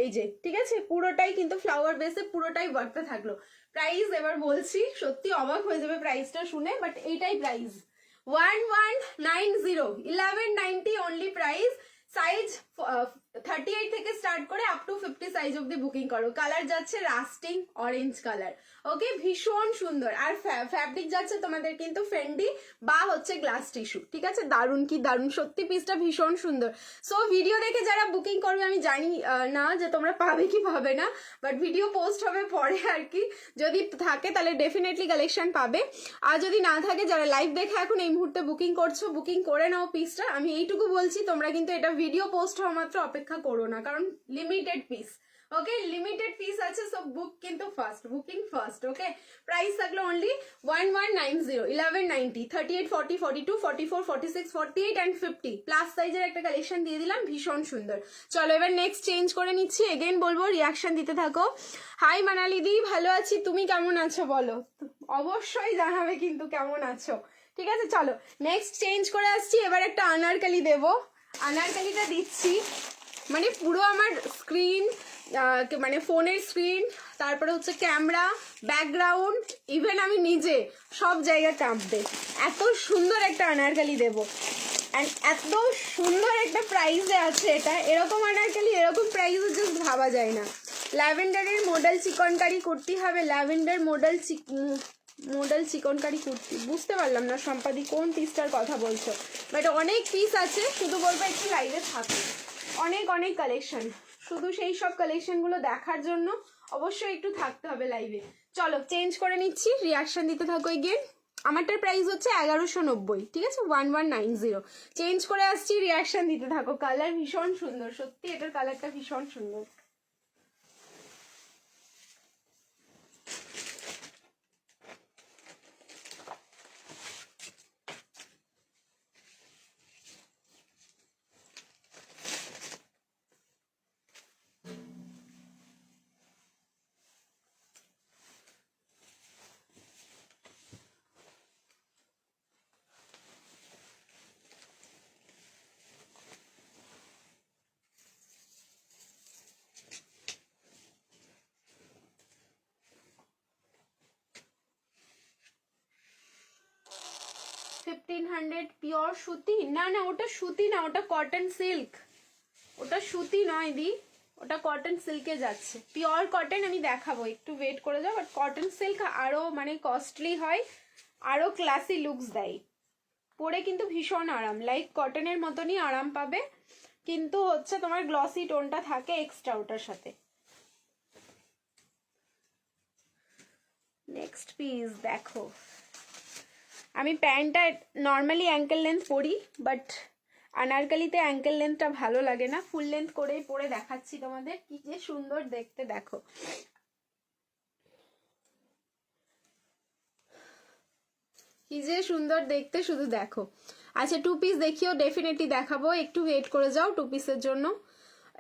এই যে, ঠিক আছে, পুরোটাই কিন্তু ফ্লাওয়ার বেসে পুরোটাই ওয়ার্কটা থাকলো। প্রাইস এবার বলছি, সত্যি অবাক হয়ে যাবে প্রাইসটা শুনে, বাট এইটাই প্রাইস 1190, 1190 অনলি প্রাইস। সাইজ 38 থেকে স্টার্ট করে আপ টু 50 সাইজ অব্দি বুকিং করো। কালার যাচ্ছে রাস্টিং অরেঞ্জ কালার, ওকে, ভীষণ সুন্দর। আর ফ্যাব্রিক যাচ্ছে তোমাদের কিন্তু ফেন্ডি বা হচ্ছে গ্লাস টিস্যু, ঠিক আছে, দারুণ কি দারুণ, সত্যি পিসটা ভীষণ সুন্দর। সো ভিডিও দেখে যারা বুকিং করবে, আমি জানি না যে তোমরা পাবে কি পাবে না, বাট ভিডিও পোস্ট হবে পরে আর কি, যদি থাকে তাহলে ডেফিনেটলি কালেকশন পাবে, আর যদি না থাকে যারা লাইভ দেখে এখন এই মুহূর্তে বুকিং করছো, বুকিং করে নাও পিসটা। আমি এইটুকু বলছি, তোমরা কিন্তু এটা ভিডিও পোস্ট হওয়া মাত্র অপেক্ষা করো না, কারণ লিমিটেড পিস, ওকে, লিমিটেড পিস আছে। সো বুক কিন্তু ফার্স্ট, বুকিং ফার্স্ট, ওকে। প্রাইস থাকলো অনলি 1190, 1190, 38, 40, 42, 44, 46, 48 অ্যান্ড 50 প্লাস সাইজের একটা কালেকশন দিয়ে দিলাম, ভীষণ সুন্দর। চলো এবার নেক্সট চেঞ্জ করে নিচ্ছি, এগেন বলবো রিয়াকশন দিতে থাকো। হাই মানালি দি, ভালো আছি, তুমি কেমন আছো বলো, অবশ্যই জানাবে কিন্তু কেমন আছো, ঠিক আছে। চলো নেক্সট চেঞ্জ করে আসছি, এবার একটা আনারকালি দেবো, আনারকালিটা দিচ্ছি মানে পুরো আমার স্ক্রিন, মানে ফোনের স্ক্রিন, তারপরে হচ্ছে ক্যামেরা, ব্যাকগ্রাউন্ড, ইভেন আমি নিজে, সব জায়গায় কাঁপবে, এত সুন্দর একটা আনারকালি দেবো। অ্যান্ড এত সুন্দর একটা প্রাইসে আছে এটা, এরকম আনারকালি এরকম প্রাইসে জাস্ট ভাবা যায় না। ল্যাভেন্ডারের মডেল চিকনকারি কুর্তি হবে, ল্যাভেন্ডার মডেল চিকনকারি কুর্তি, বুঝতে পারলাম না সম্পাদি কোন পিসটার কথা বলছো, বাট অনেক পিস আছে, শুধু বলবো একটু লাইভে থাকো, অনেক অনেক কালেকশন, শুধু সেই সব কালেকশনগুলো দেখার জন্য অবশ্যই একটু থাকতে হবে লাইভে। চলো চেঞ্জ করে নিচ্ছি, রিয়াকশন দিতে থাকো এগেন। আমারটার প্রাইস হচ্ছে 1190, ঠিক আছে, 1190, চেঞ্জ করে আসছি, রিয়াকশন দিতে থাকো। কালার ভীষণ সুন্দর, সত্যি এটার কালারটা ভীষণ সুন্দর। পিওর সুতি, না না ওটা সুতি না, ওটা কটন সিল্ক, ওটা সুতি নয় দি, ওটা কটন সিল্কে যাচ্ছে, পিওর কটন, আমি দেখাবো, একটু ওয়েট করে যাও। বাট কটন সিল্ক আরো মানে কস্টলি হয়, আরো ক্লাসি লুকস দেয়, পরে কিন্তু ভীষণ আরাম, লাইক কটনের মতনই আরাম পাবে, কিন্তু হচ্ছে তোমার গ্লসি টোনটা থাকে এক্সট্রা ওটার সাথে। নেক্সট পিস দেখো, আমি প্যান্টটা নর্মালি অ্যাঙ্কেল লেন্থ পরি, বাট আনারকালিতে অ্যাঙ্কেল লেন্থটা ভালো লাগে না, ফুল লেন্থ করেই পরে দেখাচ্ছি তোমাদের, কি যে সুন্দর দেখতে দেখো, কি যে সুন্দর দেখতে, শুধু দেখো। আচ্ছা টু পিস দেখিও, ডেফিনেটলি দেখাবো, একটু ওয়েট করে যাও টু পিসের জন্য।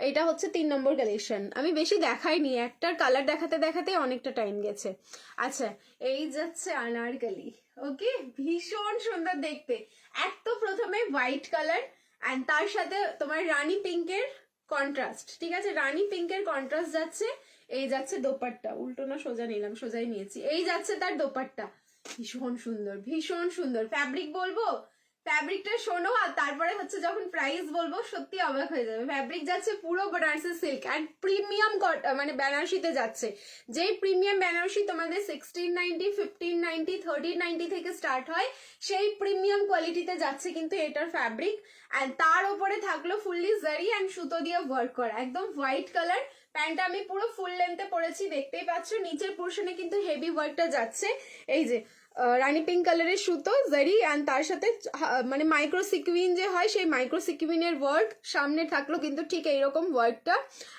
এটা হচ্ছে 3 নম্বর কালেকশন, আমি বেশি দেখাইনি, একটার কালার দেখাতে দেখাতে অনেকটা টাইম গেছে। আচ্ছা এই যাচ্ছে আনারকালি, ওকে, ভীষণ সুন্দর দেখতে। এক তো প্রথমে হোয়াইট কালার অ্যান্ড তার সাথে তোমার রানী পিঙ্কের কন্ট্রাস্ট, ঠিক আছে, রানী পিঙ্কের কন্ট্রাস্ট যাচ্ছে। এই যাচ্ছে দোপাট্টা, উল্টো না সোজা নিলাম, সোজাই নিয়েছি। এই যাচ্ছে তার দোপাট্টা, ভীষণ সুন্দর, ভীষণ সুন্দর। ফ্যাব্রিক বলবো, ফ্যাব্রিকটা শোনো আর তারপরে হচ্ছে যখন প্রাইস বলবো সত্যি অবাক হয়ে যাবে। ফ্যাব্রিক যাচ্ছে পুরো বেনারসি সিল্ক অ্যান্ড প্রিমিয়াম মানে বেনারসিতে যাচ্ছে। যেই প্রিমিয়াম বেনারসি তোমাদের 1690, 1590, 1390 থেকে স্টার্ট হয়, সেই প্রিমিয়াম কোয়ালিটিতে যাচ্ছে কিন্তু এটার ফ্যাব্রিক। অ্যান্ড তার উপরে থাকলো ফুললি জারি অ্যান্ড সুতো দিয়ে ওয়ার্ক করা, একদম হোয়াইট কালার। প্যান্টটা আমি পুরো ফুল লেন্থে পরেছি, দেখতেই পাচ্ছ। নিচের পোর্শনে কিন্তু হেভি ওয়ার্কটা যাচ্ছে। এই যে রানী পিঙ্ক কালারের সুতো জারি অ্যান্ড তার সাথে মানে মাইক্রো সিকুইন যে হয় সেই মাইক্রো সিকুইনের ওয়ার্ক সামনে থাকলো কিন্তু ঠিক এইরকম ওয়ার্কটা।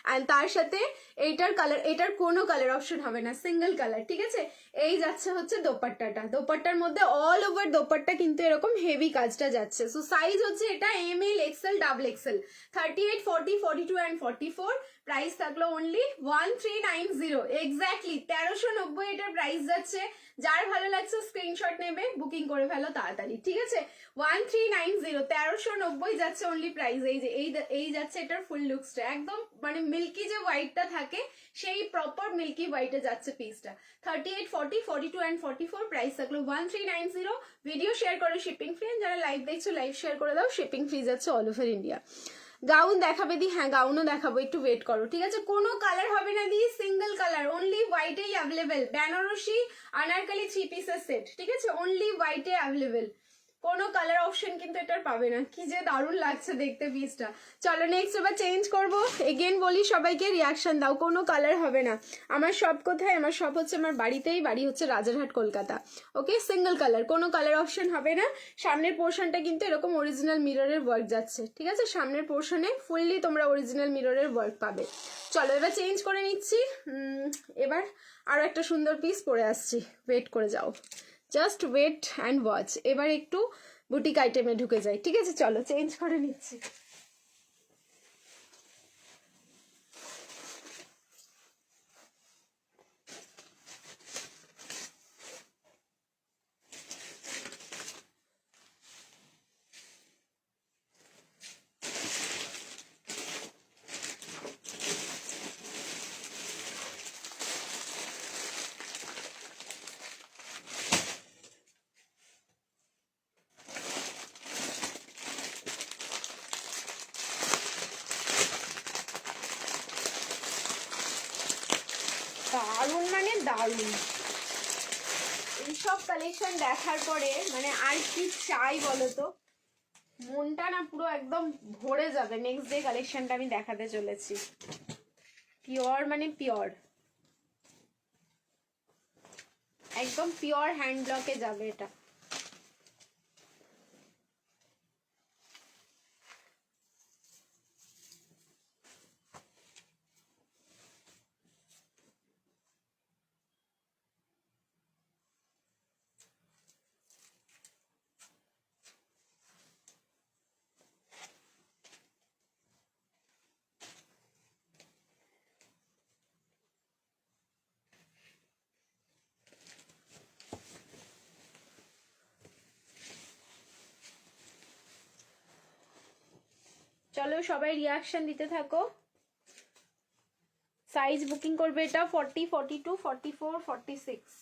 অ্যান্ড তার সাথে এইটার কালার, এটার কোনো কালার অপশন হবে না, সিঙ্গেল কালার, ঠিক আছে। এই যাচ্ছে হচ্ছে দোপাট্টাটা, দোপাট্টার মধ্যে অল ওভার দোপাট্টা কিন্তু এরকম হেভি কাজটা যাচ্ছে। সো সাইজ হচ্ছে এটা ML, XL, double XL, 38, 40, 42 and 44। Price থাকলো অনলি 1390, এক্স্যাক্টলি 1390 এটার প্রাইস যাচ্ছে। যার ভালো লাগছে স্ক্রিনশট নেবে, বুকিং করে ফেলো তাড়াতাড়ি, ঠিক আছে। 1390, 1390 যাচ্ছে অনলি প্রাইস। এই যে এই যাচ্ছে এটার ফুল লুকসটা, একদম মানে মিল্কি যে হোয়াইটটা থাকে সেই প্রপার মিল্কি হোয়াইটে যাচ্ছে পিসটা। 38, 40, 42 অ্যান্ড 44, প্রাইস থাকলো 1390। ভিডিও শেয়ার করে শিপিং ফ্রি, যারা লাইভ দেখছো লাইভ শেয়ার করে দাও, শিপিং ফ্রি যাচ্ছে অল ওভার ইন্ডিয়া। গাউন দেখাবে দি? হ্যাঁ গাউনও দেখাবো, একটু ওয়েট করো, ঠিক আছে। কোনো কালার হবে না দি, সিঙ্গেল কালার, অনলি হোয়াইটেই অ্যাভেলেবেল। বেনারসি আনারকালি 3 পিসের সেট, ঠিক আছে, অনলি হোয়াইটে অ্যাভেলেবেল। কোনো কালার অপশন কিন্তু এটার পাবে না। কি যে দারুণ লাগছে দেখতে পিসটা। চলো নেক্সট এবার চেঞ্জ করবো। এগেন বলি সবাইকে রিয়াকশন দাও, কোনো কালার হবে না। আমার সব কোথায়? আমার সব হচ্ছে আমার বাড়িতেই, বাড়ি হচ্ছে রাজারহাট কলকাতা। ওকে, সিঙ্গেল কালার, কোনো কালার অপশন হবে না। সামনের পোর্শনটা কিন্তু এরকম অরিজিনাল মিররের ওয়ার্ক যাচ্ছে, ঠিক আছে। সামনের পোর্শনে ফুললি তোমরা অরিজিনাল মিররের ওয়ার্ক পাবে। চলো এবার চেঞ্জ করে নিচ্ছি। এবার আরো একটা সুন্দর পিস পরে আসছি, ওয়েট করে যাও, জাস্ট ওয়েট অ্যান্ড ওয়াচ। এবার একটু বুটিক আইটেমে ঢুকে যাই, ঠিক আছে। চলো চেঞ্জ করে নিচ্ছি। দারুণ মানে দারুণ, এইসব কালেকশন দেখার পরে মানে আর কি চাই বলো তো, মনটা না পুরো একদম ভরে যাবে। নেক্সট ডে কালেকশনটা আমি দেখাতে চলেছি, পিওর মানে পিওর, একদম পিওর হ্যান্ড ব্লকে যাবে এটা। চলো সবাই রিয়াকশন দিতে থাকো। সাইজ বুকিং করবে এটা 40, 42, 44, 46।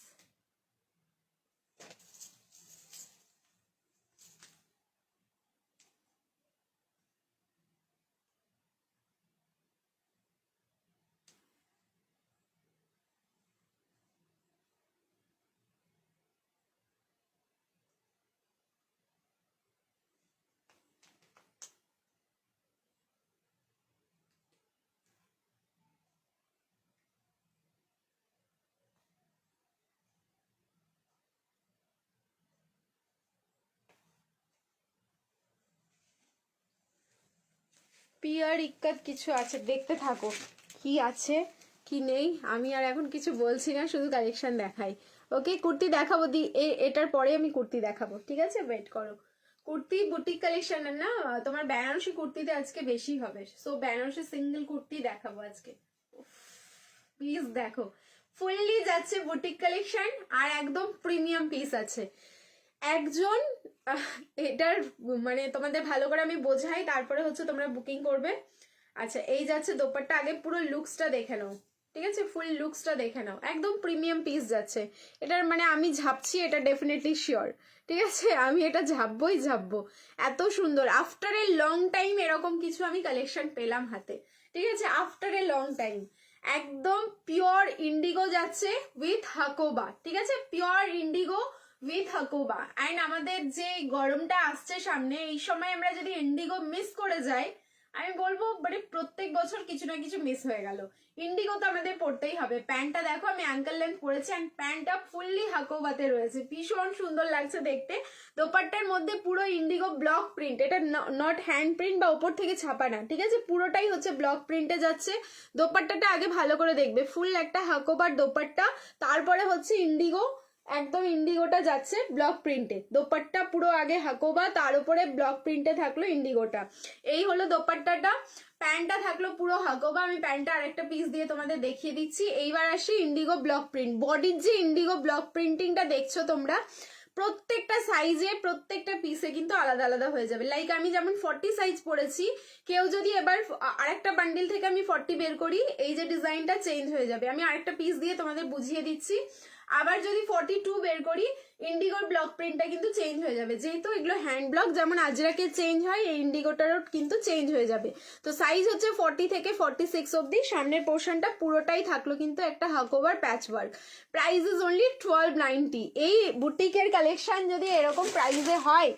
পিয়ার ইক্কাত কিছু আছে, দেখতে থাকো কি আছে কি নেই। আমি আর এখন কিছু বলছি না, শুধু কালেকশন দেখাই। ওকে, কুর্তি দেখাবো দি, এটার পরে আমি কুর্তি দেখাবো, ঠিক আছে, ওয়েট করো। কুর্তি বুটিক কালেকশন না, তোমার বেনারসি কুর্তিতে আজকে বেশি হবে। সো বেনারসি সিঙ্গেল কুর্তি দেখাবো আজকে। প্লিজ দেখো, ফুললি যাচ্ছে বুটিক কালেকশন আর একদম প্রিমিয়াম পিস আছে। একজন এটার মানে তোমাদের ভালো করে আমি বোঝাই, তারপরে হচ্ছে তোমরা বুকিং করবে। আচ্ছা, এই যাচ্ছে দোপাট্টা, আগে পুরো লুকসটা দেখে নাও, ঠিক আছে? ফুল লুকসটা দেখে নাও, একদম প্রিমিয়াম পিস যাচ্ছে। এটার মানে আমি ঝাপছি, এটা ডেফিনেটলি শিওর, ঠিক আছে? আমি এটা ঝাপবই ঝাপবো, এত সুন্দর। আফটার এ লং টাইম এরকম কিছু আমি কালেকশন পেলাম হাতে, ঠিক আছে? আফটার এ লং টাইম একদম পিওর ইন্ডিগো যাচ্ছে উইথ হাকোবা, ঠিক আছে? Pure Indigo with Hakoba. And আমাদের যে গরমটা আসছে সামনে, এই সময় আমরা যদি ইন্ডিগো মিস করে যাই, আমি বলবো মানে প্রত্যেক বছর কিছু না কিছু মিস হয়ে গেল। ইন্ডিগো তো আমাদের পড়তেই হবে। প্যান্টটা দেখো, আমি অ্যাঙ্কেল লেন্থ পরেছি, অ্যান্ড প্যান্টটা ফুললি হাকোবাতে রয়েছে, ভীষণ সুন্দর লাগছে দেখতে। দোপাট্টার মধ্যে পুরো ইন্ডিগো ব্লক প্রিন্ট, এটা নট হ্যান্ড প্রিন্ট বা ওপর থেকে ছাপা না, ঠিক আছে? পুরোটাই হচ্ছে ব্লক প্রিন্টে যাচ্ছে। দোপাট্টাটা আগে ভালো করে দেখবে, ফুল একটা হাকোবার দোপাট্টা, তারপরে হচ্ছে ইন্ডিগো, একদম ইন্ডিগোটা যাচ্ছে ব্লক প্রিন্টে। দোপাট্টা পুরো আগে হাকোবা, তার উপরে ব্লক প্রিন্টে থাকলো ইন্ডিগোটা। এই হলো দোপাট্টাটা। প্যান্টটা থাকলো পুরো হাকোবা। আমি প্যান্টটা আরেকটা পিস দিয়ে তোমাদের দেখিয়ে দিচ্ছি। এইবার আসি ইন্ডিগো ব্লক প্রিন্ট। বডির যে ইন্ডিগো ব্লক প্রিন্টিংটা দেখছো তোমরা, প্রত্যেকটা সাইজে প্রত্যেকটা পিসে কিন্তু আলাদা আলাদা হয়ে যাবে। লাইক আমি যেমন 40 সাইজ পরেছি, কেউ যদি এবার আরেকটা বান্ডিল থেকে আমি 40 বের করি, এই যে ডিজাইনটা চেঞ্জ হয়ে যাবে। আমি আরেকটা পিস দিয়ে তোমাদের বুঝিয়ে দিচ্ছি। আবার যদি 42 বের করি, ইন্ডিগোর ব্লক প্রিন্টটা কিন্তু চেঞ্জ হয়ে যাবে। যেহেতু এগুলো হ্যান্ড ব্লক, যেমন আজরাকে চেঞ্জ হয়, এই ইন্ডিগোটারও কিন্তু চেঞ্জ হয়ে যাবে। তো সাইজ হচ্ছে 40 থেকে 46 অব্দি। সামনের পোর্শনটা পুরোটাই থাকলো কিন্তু একটা হাকওভার patch work. Price is only 1290। এই বুটিকের কালেকশন যদি এরকম প্রাইসে হয়,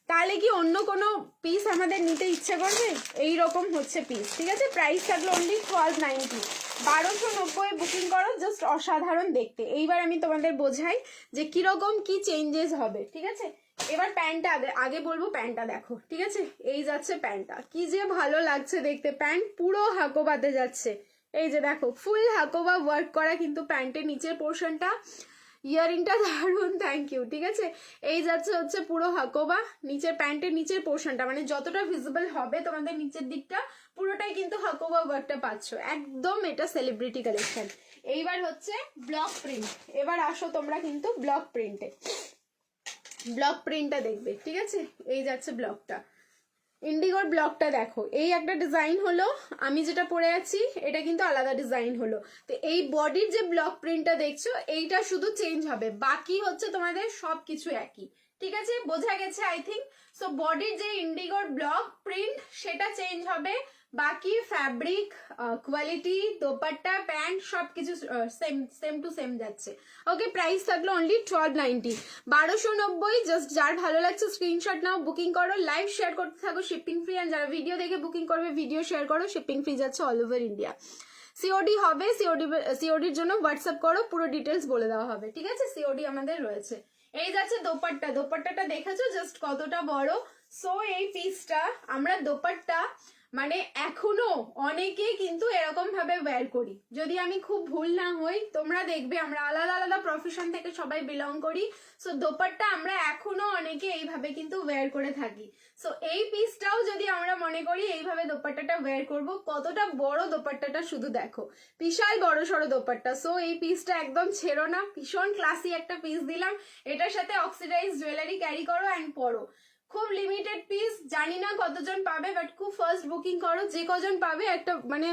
তাহলে কি অন্য কোনো পিস আমাদের নিতে ইচ্ছে করবে? এই রকম হচ্ছে পিস, ঠিক আছে? প্রাইস থাকলো অনলি 1290। 1290 বুকিং করো, জাস্ট অসাধারণ দেখতে। এইবার আমি তোমাদের বোঝাই যে কিরকম কি চেঞ্জেস হবে, ঠিক আছে? এবার প্যান্টটা আগে আগে বলবো, প্যান্টটা দেখো, ঠিক আছে? এই যাচ্ছে প্যান্টটা, কি যে ভালো লাগছে দেখতে। প্যান্ট পুরো হাকোবাতে যাচ্ছে, এই যে দেখো ফুল হাকোবা ওয়ার্ক করা কিন্তু প্যান্টের নিচের পোর্শনটা। ইয়ারিংটা দারুন, থ্যাংক ইউ, ঠিক আছে? এই যাচ্ছে হচ্ছে পুরো হাকোবা, নিচের প্যান্টের নিচের পোর্শনটা মানে যতটা ভিজিবল হবে তোমাদের নিচের দিকটা, পুরোটাই কিন্তু হাকোবা ওয়ার্কটা পাচ্ছ। একদম এটা সেলিব্রিটি কালেকশন। এইবার হচ্ছে ব্লক প্রিন্ট। এবার আসো তোমরা কিন্তু ব্লক প্রিন্টে, ব্লক প্রিন্টটা দেখবে, ঠিক আছে? এই যাচ্ছে ব্লকটা, ইন্ডিগোর ব্লকটা দেখো। এই একটা ডিজাইন হলো, আমি যেটা পরে আছি এটা কিন্তু আলাদা ডিজাইন হলো। তো এই বডির যে ব্লক প্রিন্টটা দেখছো, এইটা শুধু চেঞ্জ হবে, বাকি হচ্ছে তোমাদের সবকিছু একই, ঠিক আছে? বোঝা গেছে আই থিঙ্ক। সো বডির যে ইন্ডিগোর ব্লক প্রিন্ট সেটা চেঞ্জ হবে, বাকি ফ্যাব্রিক, কোয়ালিটি, দোপাট্টা, প্যান্ট সবকিছু সেম সেম টু সেম যাচ্ছে। ওকে, প্রাইস থাকলো অনলি 1290, 1290। জাস্ট যার ভালো লাগছে স্ক্রিনশট নাও, বুকিং করো, লাইভ শেয়ার করতে থাকো, শিপিং ফ্রি। অ্যান্ড যারা ভিডিও দেখে বুকিং করবে, ভিডিও শেয়ার করো, শিপিং ফ্রি যাচ্ছে অল ওভার ইন্ডিয়া। সিওডি হবে, সিওডির জন্য হোয়াটসঅ্যাপ করো, পুরো ডিটেলস বলে দেওয়া হবে, ঠিক আছে? সিওডি আমাদের রয়েছে। এই যাচ্ছে দোপাট্টা। দোপাট্টাটা দেখেছো জাস্ট কতটা বড়? সো এই পিসটা আমরা দোপাট্টা মানে এখনো অনেকেই কিন্তু এরকম ভাবে ওয়্যার করি, যদি আমি খুব ভুল না হই। তোমরা দেখবে আমরা আলাদা আলাদা প্রফেশন থেকে সবাই বিলং করি। সো দোপাট্টা আমরা এখনো অনেকে এইভাবে কিন্তু ওয়্যার করে থাকি। সো এই পিসটাও যদি আমরা মনে করি এইভাবে দোপাট্টাটা ওয়্যার করব, কতটা বড় দোপাট্টাটা শুধু দেখো, বিশাল বড় সড়ো দোপাট্টা। সো এই পিসটা একদম ছেড়ো না, ভীষণ ক্লাসি একটা পিস দিলাম। এটার সাথে অক্সিডাইজ জুয়েলারি ক্যারি করো অ্যান্ড পরো। খুব লিমিটেড পিস, জানি না কতজন পাবে, বাট খুব ফার্স্ট বুকিং করো। যে কজন পাবে একটা মানে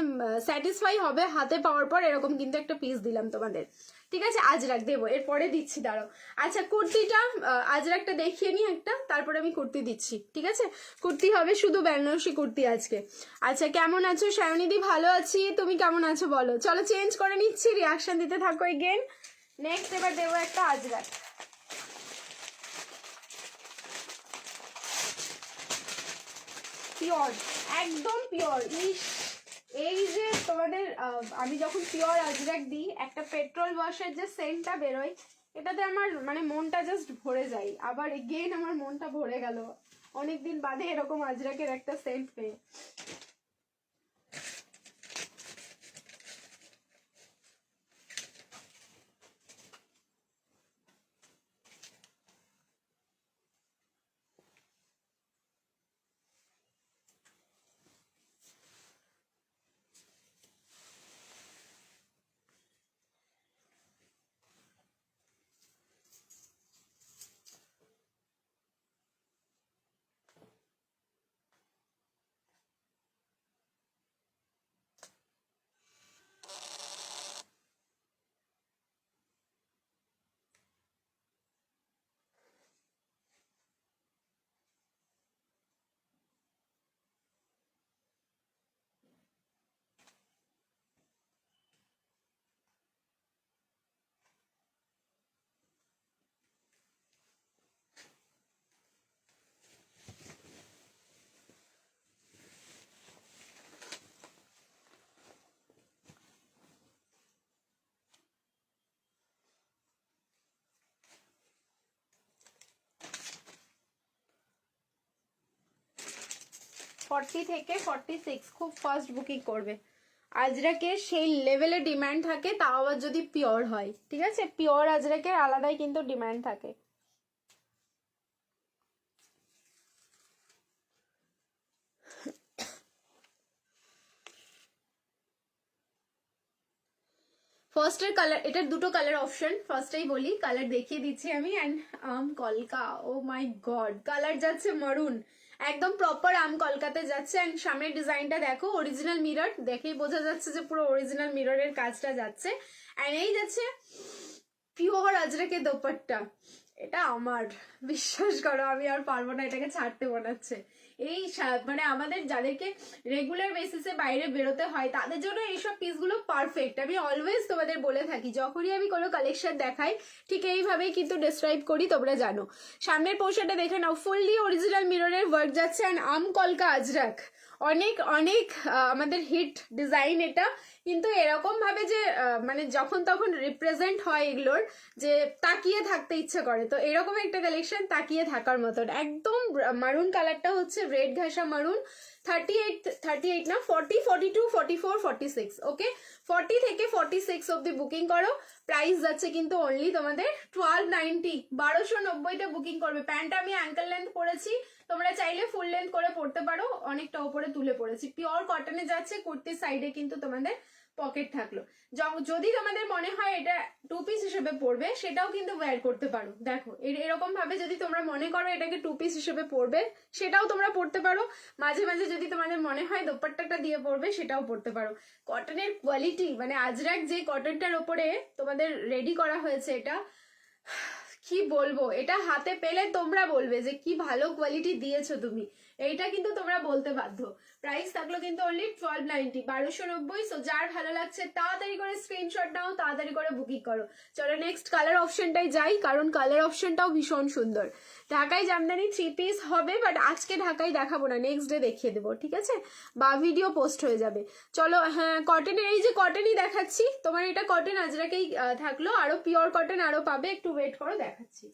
স্যাটিসফাই হবে হাতে পাওয়ার পর, এরকম কিন্তু একটা পিস দিলাম তোমাদের, ঠিক আছে? আজরাক দেবো, এরপরে দিচ্ছি, দাঁড়াও। আচ্ছা, কুর্তিটা আজরাকটা দেখিয়ে নি একটা, তারপরে আমি কুর্তি দিচ্ছি, ঠিক আছে? কুর্তি হবে শুধু বেনারসি কুর্তি আজকে। আচ্ছা, কেমন আছো সায়নিদি? ভালো আছি, তুমি কেমন আছো বলো? চলো চেঞ্জ করে নিচ্ছি, রিয়াকশন দিতে থাকো এগেন। নেক্সট এবার দেবো একটা আজরাক, পিওর, একদম পিওর। ইস, এই যে তোমাদের আমি যখন পিওর আজরাক দিই, একটা পেট্রোল ওয়াশের যে সেন্টটা বেরোয়, এটাতে আমার মানে মনটা জাস্ট ভরে যায়। আবার এগেইন আমার মনটা ভরে গেল অনেকদিন বাদে এরকম আজরাকের একটা সেন্ট পেয়ে। 40 থেকে 46 খুব ফাস্ট বুকিং করবে। আজরাকের সেই লেভেলে ডিমান্ড থাকে, তাও আবার যদি পিওর হয়, ঠিক আছে? পিওর আজরাকের আলাদাই কিন্তু ডিমান্ড থাকে। ফার্স্টের কালার, এটার দুটো কালার অপশন, ফার্স্টেই বলি কালার দেখিয়ে দিচ্ছি আমি। অ্যান্ড আম কলকা, ও মাই গড, কালার যাচ্ছে মারুন, একদম প্রপার আম কলকাতে যাচ্ছে। অ্যান্ড সামনের ডিজাইনটা দেখো, অরিজিনাল মিরর, দেখেই বোঝা যাচ্ছে যে পুরো অরিজিনাল মিররের কাজটা যাচ্ছে। অ্যান্ড এই যাচ্ছে পিওর আজরাকে দোপাট্টা। এটা আমার, বিশ্বাস করো আমি আর পারবো না এটাকে ছাড়তে, মনে হচ্ছে। এই মানে আমাদের যাদেরকে রেগুলার বেসিসে বাইরে বেরোতে হয় তাদের জন্য এইসব পিসগুলো পারফেক্ট। আমি অলওয়েজ তোমাদের বলে থাকি, যখনই আমি কোনো কালেকশন দেখাই ঠিক এইভাবেই কিন্তু ডিসক্রাইব করি, তোমরা জানো। সামনের পোর্শনটা দেখে নাও, ফুললি অরিজিনাল মিররের ওয়ার্ক যাচ্ছে। অ্যান্ড আম কলকা আজরাক, অনেক অনেক আমাদের হিট ডিজাইন এটা। কিন্তু এরকম ভাবে যে মানে যখন তখন রিপ্রেজেন্ট হয় এগুলোর, যে তাকিয়ে থাকতে ইচ্ছে করে, তো এরকম একটা কালেকশন তাকিয়ে থাকার মতন। একদম মারুন কালারটা হচ্ছে রেড ঘাসা মারুন। 38 না, 40, 42, 44, 46, ওকে? 40 থেকে 46 অব্দি বুকিং করো। প্রাইস যাচ্ছে কিন্তু অনলি তোমাদের 1290, 1290-তে বুকিং করবে। প্যান্টটা আমি অ্যাঙ্কেল লেন্থ পরেছি, তোমরা চাইলে ফুল লেন্থ করে পড়তে পারো, অনেকটা ওপরে তুলে পড়েছি। পিওর কটনে যাচ্ছে, কুর্তির সাইডে কিন্তু তোমাদের পকেট থাকলো। যদি তোমাদের মনে হয় এটা টু পিস হিসেবে পড়বে, সেটাও কিন্তু ওয়্যার করতে পারো। দেখো এরকম ভাবে যদি তোমরা মনে করো এটাকে টু পিস হিসেবে পড়বে, সেটাও তোমরা পড়তে পারো। মাঝে মাঝে যদি তোমাদের মনে হয় দোপাট্টাটা দিয়ে পড়বে, সেটাও পড়তে পারো। কটনের কোয়ালিটি, মানে আজরাক যে কটনটার ওপরে তোমাদের রেডি করা হয়েছে, এটা কি বলবো, এটা হাতে পেলে তোমরা বলবে যে কি ভালো কোয়ালিটি দিয়েছো তুমি, এইটা কিন্তু তোমরা বলতে বাধ্য। প্রাইস থাকলো কিন্তু অনলি 1290, 1290। সো যার ভালো লাগছে তাড়াতাড়ি করে স্ক্রিনশট নাও, তাড়াতাড়ি করে বুকিং করো। চলো নেক্সট কালার অপশনটাই যাই, কারণ কালার অপশনটাও ভীষণ সুন্দর। ঢাকাই জামদানি 3 পিস হবে, বাট আজকে ঢাকাই দেখাবো না, নেক্সট ডে দেখিয়ে দেবো, ঠিক আছে? বা ভিডিও পোস্ট হয়ে যাবে। চলো, হ্যাঁ কটনের, এই যে কটনই দেখাচ্ছি তোমার, এটা কটন আজরাকেই থাকলো। আরো পিওর কটন আরো পাবে, একটু ওয়েট করো, দেখাচ্ছি।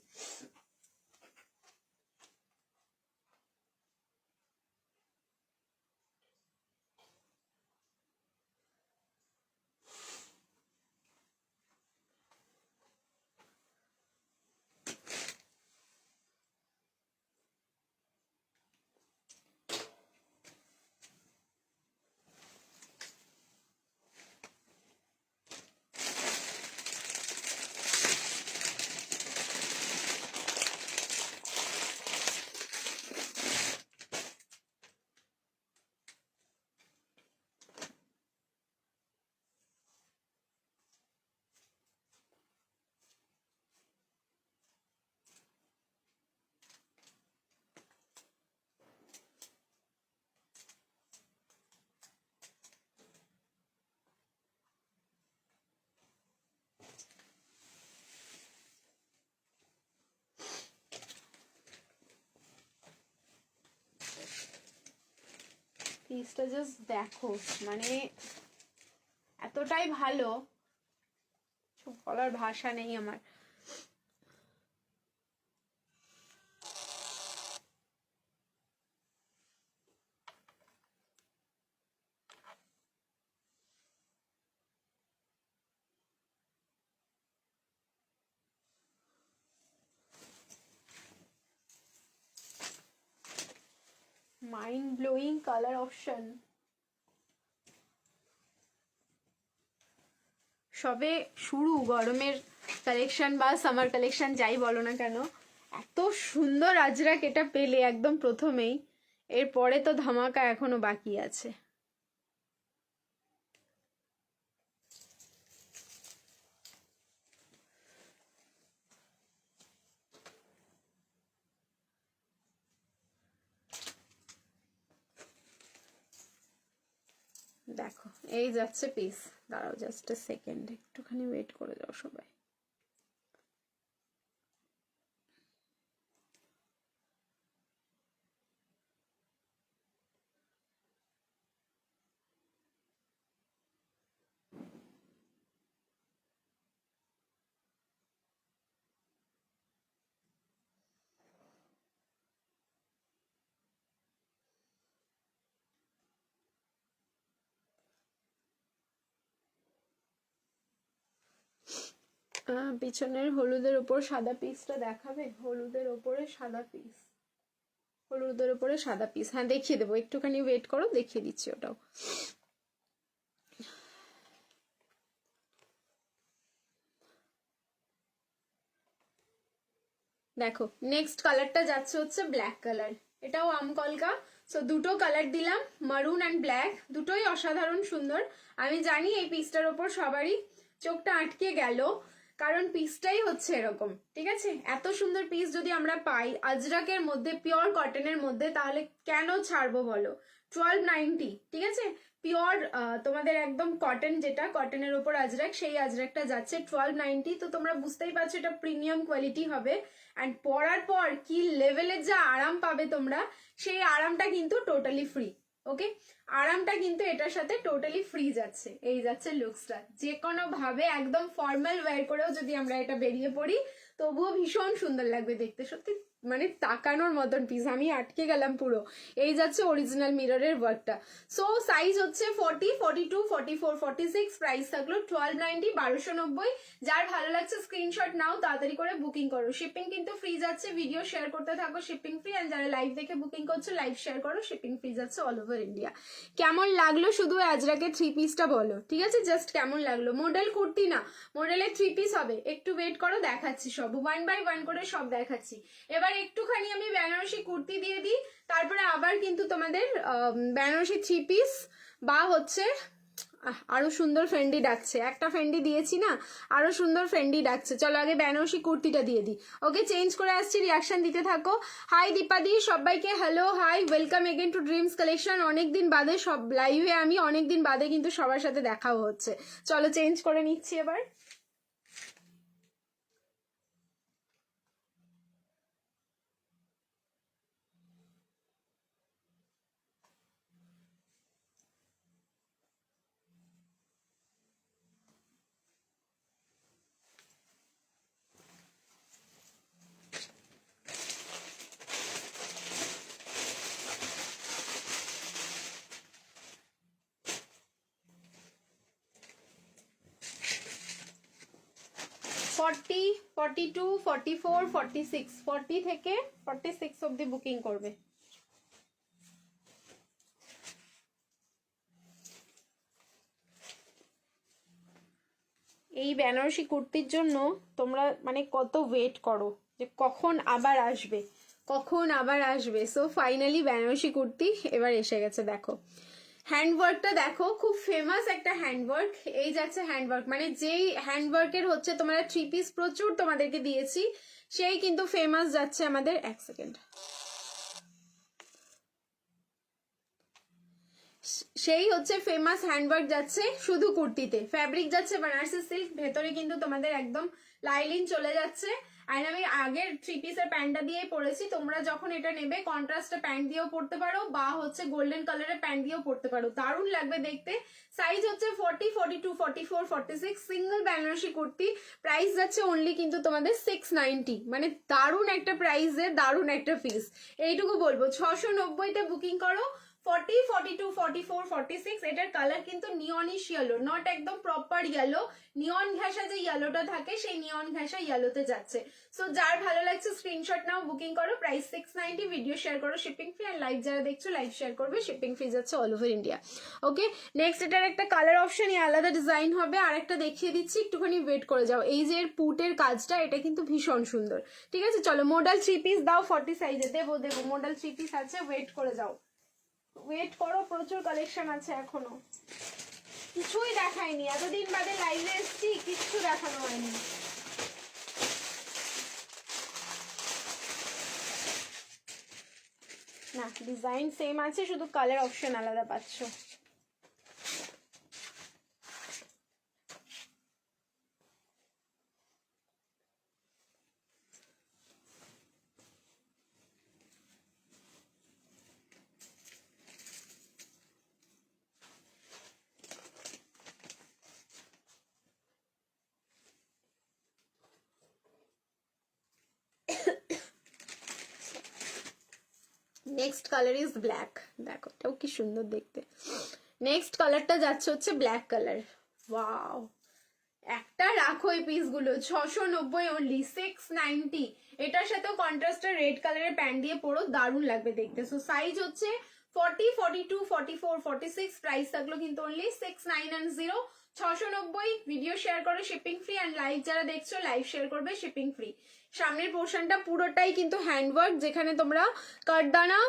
পিসটা জাস্ট দেখো, মানে এতটাই ভালো, বলার ভাষা নেই আমার। Mind blowing colour option. সবে শুরু গরমের কালেকশন বা সামার কালেকশন যাই বলো না কেন, এত সুন্দর আজরাক এটা পেলে একদম প্রথমেই, এরপরে তো ধামাকা এখনো বাকি আছে। দেখো এই যাচ্ছে পিস, দাঁড়াও জাস্ট এ সেকেন্ড, একটুখানি ওয়েট করে যাও সবাই। পিছনের হলুদের ওপর সাদা পিসটা দেখাবে, হলুদের ওপরে সাদা পিস, হলুদের ওপরে সাদা পিস, হ্যাঁ দেখিয়ে দেবো, একটুখানি ওয়েট করো, দেখিয়ে দিচ্ছি ওটাও। দেখো নেক্সট কালারটা যাচ্ছে হচ্ছে ব্ল্যাক কালার, এটাও আম কলকা। সো দুটো কালার দিলাম, মারুন অ্যান্ড ব্ল্যাক, দুটোই অসাধারণ সুন্দর। আমি জানি এই পিসটার ওপর সবারই চোখটা আটকে গেল, কারণ পিসটাই হচ্ছে এরকম, ঠিক আছে? এত সুন্দর পিস যদি আমরা পাই আজরাকের মধ্যে, পিওর কটনের মধ্যে, তাহলে কেন ছাড়বো বলো? 1290, ঠিক আছে? পিওর তোমাদের একদম কটন, যেটা কটনের ওপর আজরাক, সেই আজরাকটা যাচ্ছে 1290। তো তোমরা বুঝতেই পারছো এটা প্রিমিয়াম কোয়ালিটি হবে। অ্যান্ড পরার পর কি লেভেলের যা আরাম পাবে তোমরা, সেই আরামটা কিন্তু টোটালি ফ্রি। ওকে, আরামটা কিন্তু এটার সাথে টোটালি ফ্রি যাচ্ছে। এই যাচ্ছে লুকসটা, যে কোনো ভাবে একদম ফর্মাল ওয়্যার করেও যদি আমরা এটা বেরিয়ে পড়ি তবুও ভীষণ সুন্দর লাগবে দেখতে, সত্যি মানে তাকানোর মতন পিস। আমি আটকে গেলাম পুরো। এই যাচ্ছে অরিজিনাল মিররের ওয়ার্কটা। সো সাইজ হচ্ছে 40, 42, 44, 46, প্রাইস থাকলো 1290, 1290। যার ভালো লাগছে স্ক্রিনশট নাও, তাড়াতাড়ি করে বুকিং করো। শিপিং কিন্তু ফ্রি যাচ্ছে, ভিডিও শেয়ার করতে থাকো, শিপিং ফ্রি। অ্যান্ড যারা লাইভ দেখে বুকিং করছো লাইভ শেয়ার করো, শিপিং ফ্রি যাচ্ছে অল ওভার ইন্ডিয়া। কেমন লাগলো শুধু আজরাকে থ্রি পিসটা বলো, ঠিক আছে? জাস্ট কেমন লাগলো। মডেল কুর্তি না, মডেলের থ্রি পিস হবে, একটু ওয়েট করো, দেখাচ্ছি সব, ওয়ান বাই ওয়ান করে সব দেখাচ্ছি। এবার একটুখানি আমি বেনারসি কুর্তি দিয়ে দিই, তারপরে আবার কিন্তু তোমাদের বেনারসি থ্রি পিস বা হচ্ছে আরো সুন্দর ফ্রেন্ডি ডাকছে, একটা ফ্রেন্ডি দিয়েছি না, আরো সুন্দর ফ্রেন্ডি ডাকছে। চলো আগে বেনারসি কুর্তিটা দিয়ে দিই। ওকে, চেঞ্জ করে আসছি, রিয়াকশন দিতে থাকো। হাই দীপাদি, সবাইকে hello, hi, welcome again to dreams collection. অনেকদিন বাদে সব লাইভে, আমি অনেকদিন বাদে কিন্তু সবার সাথে দেখাও হচ্ছে। চলো চেঞ্জ করে নিচ্ছি এবার। 40, 42, 44, 46, 40 থেকে 46 অব্দি বুকিং করবে। এই বেনারসি কুর্তির জন্য তোমরা মানে কত ওয়েট করো যে কখন আবার আসবে, কখন আবার আসবে। সো ফাইনালি বেনারসি কুর্তি এবার এসে গেছে। দেখো হ্যান্ডওয়ার্কটা দেখো, খুব ফেমাস একটা হ্যান্ডওয়ার্ক। এই যাচ্ছে হ্যান্ডওয়ার্ক, মানে যেই হ্যান্ডওয়ার্কের হচ্ছে তোমরা থ্রি পিস প্রচুর তোমাদেরকে দিয়েছি, সেই কিন্তু ফেমাস যাচ্ছে আমাদের। এক সেকেন্ড, সেই হচ্ছে ফেমাস হ্যান্ডওয়ার্ক যাচ্ছে শুধু কুর্তিতে। ফ্যাব্রিক যাচ্ছে বানারসি সিল্ক, ভেতরে কিন্তু তোমাদের একদম লাইলিন চলে যাচ্ছে। আর আমি আগের থ্রি পিসের প্যান্টটা দিয়েই পরেছি, তোমরা যখন এটা নেবে কন্ট্রাস্টে প্যান্ট দিয়েও পরতে পারো, বা হচ্ছে গোল্ডেন কালারের প্যান্ট দিয়েও পরতে পারো, দারুণ লাগবে দেখতে। সাইজ হচ্ছে 40, 42, 44, 46, সিঙ্গেল বেনারসি কুর্তি। প্রাইস যাচ্ছে অনলি কিন্তু তোমাদের 690, মানে দারুণ একটা প্রাইসে দারুণ একটা পিস। এইটুকু বলবো, 690তে বুকিং করো। 40, 42, 44, 46, এটার কালার কিন্তু নিয়নিশ ইয়েলো, নট একদম প্রপার ইয়েলো, নিয়ন ঘেঁষা যে ইয়েলোটা থাকে সেই নিয়ন ঘেঁষা ইয়েলোতে যাচ্ছে। সো যার ভালো লাগছে স্ক্রিনশট নাও, বুকিং করো। প্রাইস 690, ভিডিও শেয়ার করো, শিপিং ফ্রি। আর লাইভ যারা দেখছো লাইভ শেয়ার করবে, শিপিং ফ্রি যাচ্ছে অল ওভার ইন্ডিয়া। ওকে, নেক্সট এটার একটা কালার অপশন আলাদা ডিজাইন হবে, আর একটা দেখিয়ে দিচ্ছি, একটুখানি ওয়েট করে যাও। এই যে এর পুটের কাজটা, এটা কিন্তু ভীষণ সুন্দর, ঠিক আছে? চলো মডেল থ্রি পিস দাও, 40 সাইজে দেবো, মডেল থ্রি পিস আছে, ওয়েট করে যাও, ওয়েট করো, প্রচুর কালেকশন আছে এখনো, কিছুই দেখাইনি, এতদিন বাদে লাইভে এসছি, কিচ্ছু দেখানো হয়নি। না, ডিজাইন সেম আছে, শুধু কালার অপশন আলাদা পাচ্ছ। নেক্সট কালার ইজ ব্ল্যাক, দেখো এটাও কি সুন্দর দেখতে। নেক্সট কালারটা যাচ্ছে হচ্ছে ব্ল্যাক কালার। ওয়াও, একটা রাখো এই পিসগুলো, 690 অনলি, 690। এটার সাথেও কন্ট্রাস্টের রেড কালারের প্যান্ট দিয়ে পরো, দারুণ লাগবে দেখতে। সো সাইজ হচ্ছে 40, 42, 44, 46, প্রাইস থাকলো কিন্তু অনলি 6990, 690। ভিডিও শেয়ার করো, শিপিং ফ্রি, অ্যান্ড লাইভ যারা দেখছো লাইভ শেয়ার করবে, শিপিং ফ্রি। সামনের পোর্শনটা পুরোটাই কিন্তু হ্যান্ডওয়ার্ক, যেখানে তোমরা কাঠদানা